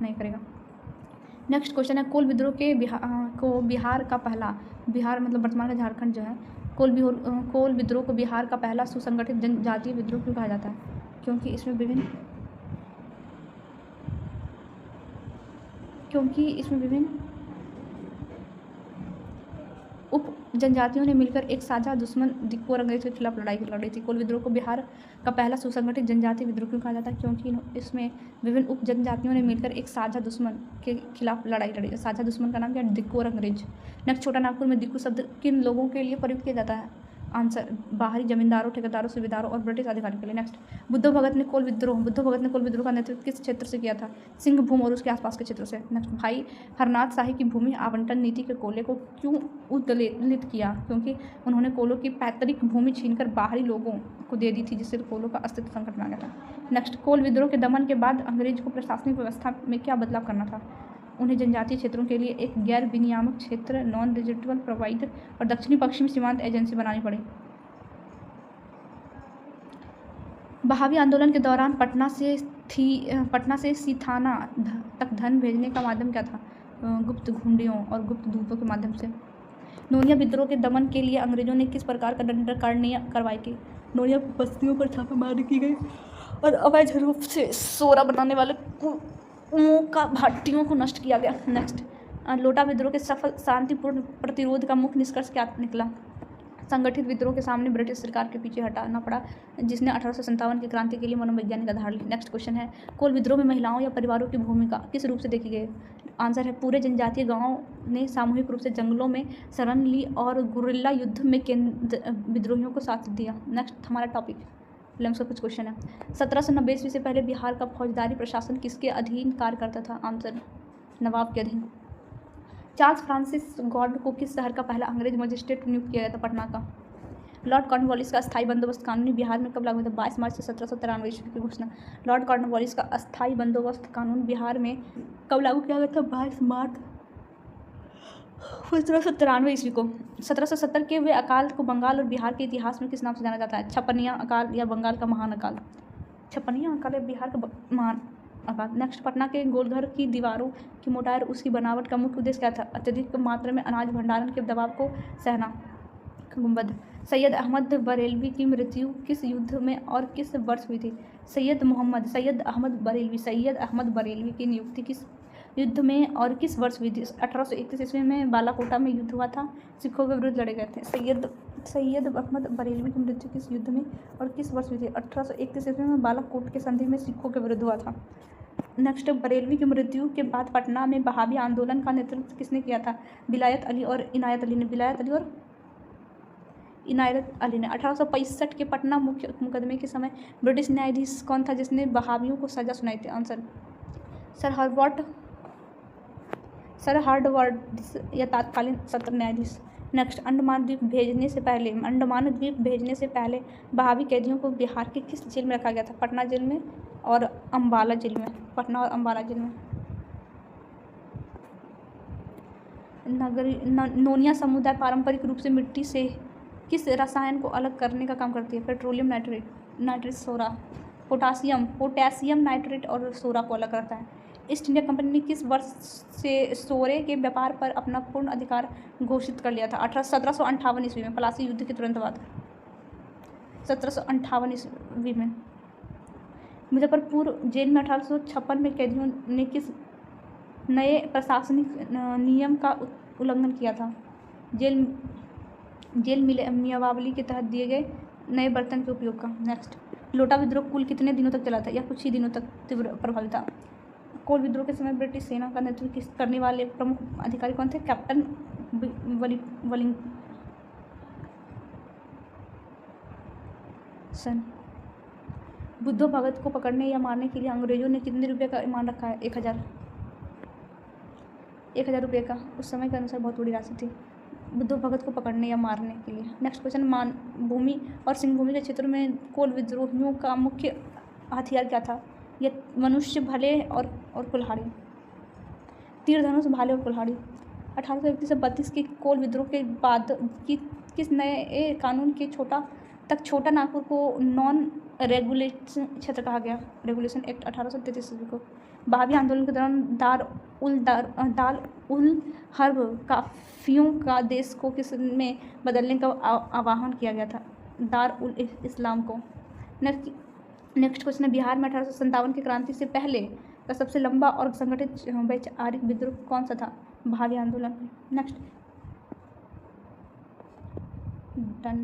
नहीं करेगा। नेक्स्ट क्वेश्चन है, कोल विद्रोह को बिहार का पहला, बिहार मतलब वर्तमान का झारखंड जो है, कोल विद्रोह को बिहार का पहला सुसंगठित जनजातीय विद्रोह क्यों कहा जाता है? क्योंकि इसमें विभिन्न उप जनजातियों ने मिलकर एक साझा दुश्मन दिक्कू और अंग्रेज के खिलाफ लड़ाई लड़ी थी। कोल विद्रोह को बिहार का पहला सुसंगठित जनजातीय विद्रोह क्यों कहा जाता है? क्योंकि इसमें विभिन्न उप जनजातियों ने मिलकर एक साझा दुश्मन के खिलाफ लड़ाई लड़ी। साझा दुश्मन का नाम क्या है? दिक्कू और अंग्रेज। नेक्स्ट, छोटा नागपुर में दिक्कू शब्द किन लोगों के लिए प्रयुक्त किया जाता है? आंसर, बाहरी जमींदारों, ठेकेदारों, सूबेदारों और ब्रिटिश अधिकारियों के लिए। नेक्स्ट, बुद्धो भगत ने कोल विद्रोह का नेतृत्व किस क्षेत्र से किया था? सिंहभूम और उसके आसपास के क्षेत्रों से। नेक्स्ट, भाई हरनाथ शाही की भूमि आवंटन नीति के कोले को क्यों उद्दलित किया? क्योंकि उन्होंने कोलों की पैतृक भूमि छीनकर बाहरी लोगों को दे दी थी, जिससे कोलों का अस्तित्व संकट में आ गया था। नेक्स्ट, कोल विद्रोह के दमन के बाद अंग्रेज को प्रशासनिक व्यवस्था में क्या बदलाव करना था? उन्हें जनजातीय क्षेत्रों के लिए एक गैर विनियामक क्षेत्र, नॉन रेजिडुअल प्रोवाइडर और दक्षिणी पश्चिमी सीमांत एजेंसी बनानी पड़ी। बहावी आंदोलन के दौरान पटना से सीथाना तक धन भेजने का माध्यम क्या था? गुप्त घुंडियों और गुप्त दूतों के माध्यम से। नोनिया विद्रोह के दमन के लिए अंग्रेजों ने किस प्रकार का दंडनीय कार्रवाई की? नोनिया बस्तियों पर छापेमारी की गई और अवैध रूप से सोरा बनाने वाले भाटियों को नष्ट किया गया। नेक्स्ट, लोटा विद्रोह के सफल शांतिपूर्ण प्रतिरोध का मुख्य निष्कर्ष क्या निकला? संगठित विद्रोह के सामने ब्रिटिश सरकार के पीछे हटाना पड़ा, जिसने 1857 की क्रांति के लिए मनोवैज्ञानिक आधार ली। नेक्स्ट क्वेश्चन है, कोल विद्रोह में महिलाओं या परिवारों की भूमिका किस रूप से देखी गई? आंसर है, पूरे जनजातीय गांवों ने सामूहिक रूप से जंगलों में शरण ली और गुरिल्ला युद्ध में विद्रोहियों को साथ दिया। नेक्स्ट हमारा टॉपिक का कुछ क्वेश्चन है, 1790 ईस्वी से पहले बिहार का फौजदारी प्रशासन किसके अधीन कार्य करता था? आंसर, नवाब के अधीन। चार्ल्स फ्रांसिस गॉड को किस शहर का पहला अंग्रेज मजिस्ट्रेट नियुक्त किया गया था? पटना का। लॉर्ड कॉर्नवालिस का अस्थायी बंदोबस्त कानून बिहार में कब लागू हुआ था? 22 मार्च से 1793 ईस्वी की घोषणा। लॉर्ड कॉर्नवालिस का अस्थायी बंदोबस्त कानून बिहार में कब लागू किया गया था? 22 मार्च 1793 ईस्वी को। 1770 के हुए अकाल को बंगाल और बिहार के इतिहास में किस नाम से जाना जाता है? छपनिया अकाल या बंगाल का महान अकाल? छपनिया अकाल या बिहार का महान अकाल। नेक्स्ट, पटना के गोलघर की दीवारों की मोटाई और उसकी बनावट का मुख्य उद्देश्य क्या था? अत्यधिक मात्रा में अनाज भंडारण के दबाव को सहना। गुंबद। सैयद अहमद बरेलवी की मृत्यु किस युद्ध में और किस वर्ष हुई थी? सैयद अहमद बरेलवी की नियुक्ति किस युद्ध में और किस वर्ष हुई थी? 1831 ईस्वी में बालाकोटा में युद्ध हुआ था, सिखों के विरुद्ध लड़े गए थे। सैयद अहमद बरेलवी की मृत्यु किस युद्ध में और किस वर्ष हुई थी? 1831 ईस्वी में बालाकोट के संधि में सिखों के विरुद्ध हुआ था। नेक्स्ट, बरेलवी की मृत्यु के बाद पटना में बहावी आंदोलन का नेतृत्व किसने किया था? विलायत अली और इनायत अली ने। 1865 के पटना मुख्य मुकदमे के समय ब्रिटिश न्यायाधीश कौन था जिसने बहावियों को सजा सुनाई थी? आंसर सर हार्वर्ड्स या तत्कालीन सत्र न्यायाधीश। नेक्स्ट, अंडमान द्वीप भेजने से पहले बहावी कैदियों को बिहार के किस जेल में रखा गया था? पटना जेल में और अम्बाला जेल में। नोनिया समुदाय पारंपरिक रूप से मिट्टी से किस रसायन को अलग करने का काम करती है? पेट्रोलियम नाइट्रेट, सोरा, पोटेशियम नाइट्रेट और सोरा को अलग करता है। ईस्ट इंडिया कंपनी ने किस वर्ष से सोरे के व्यापार पर अपना पूर्ण अधिकार घोषित कर लिया था? 1758 ईस्वी में, प्लासी युद्ध के तुरंत बाद। 1758 ईस्वी में। मुजफ्फरपुर जेल में 1856 में कैदियों ने किस नए प्रशासनिक नियम का उल्लंघन किया था? जेल नियमावली के तहत दिए गए नए बर्तन के उपयोग का। नेक्स्ट, लोटा विद्रोह कुल कितने दिनों तक चला था या कुछ ही दिनों तक तीव्र प्रभावी था? कोल विद्रोह के समय ब्रिटिश सेना का नेतृत्व करने वाले प्रमुख अधिकारी कौन थे? कैप्टन वेलिंगसन। बुद्धो भगत को पकड़ने या मारने के लिए अंग्रेजों ने कितने रुपये का इनाम रखा है? 1000 रुपये का। उस समय के अनुसार बहुत बड़ी राशि थी बुद्धो भगत को पकड़ने या मारने के लिए। नेक्स्ट क्वेश्चन, मानभूमि और सिंहभूमि के क्षेत्रों में कोल विद्रोहियों का मुख्य हथियार क्या था? ये मनुष्य, भाले और कुल्हाड़ी। तीर धनुष, भाले और कुल्हाड़ी। 1831 से 32 के कोल विद्रोह के बाद किस नए कानून के छोटा नागपुर को नॉन रेगुलेशन क्षेत्र कहा गया? रेगुलेशन एक्ट 1833 को। बहावी आंदोलन के दौरान दार उल हर्ब काफियों का देश को किस में बदलने का आह्वान किया गया था? दार उल इस्लाम को। नेक्स्ट क्वेश्चन है, बिहार में 1857 की क्रांति से पहले का सबसे लंबा और संगठित वैचारिक विद्रोह कौन सा था? बहावी आंदोलन। Next, done.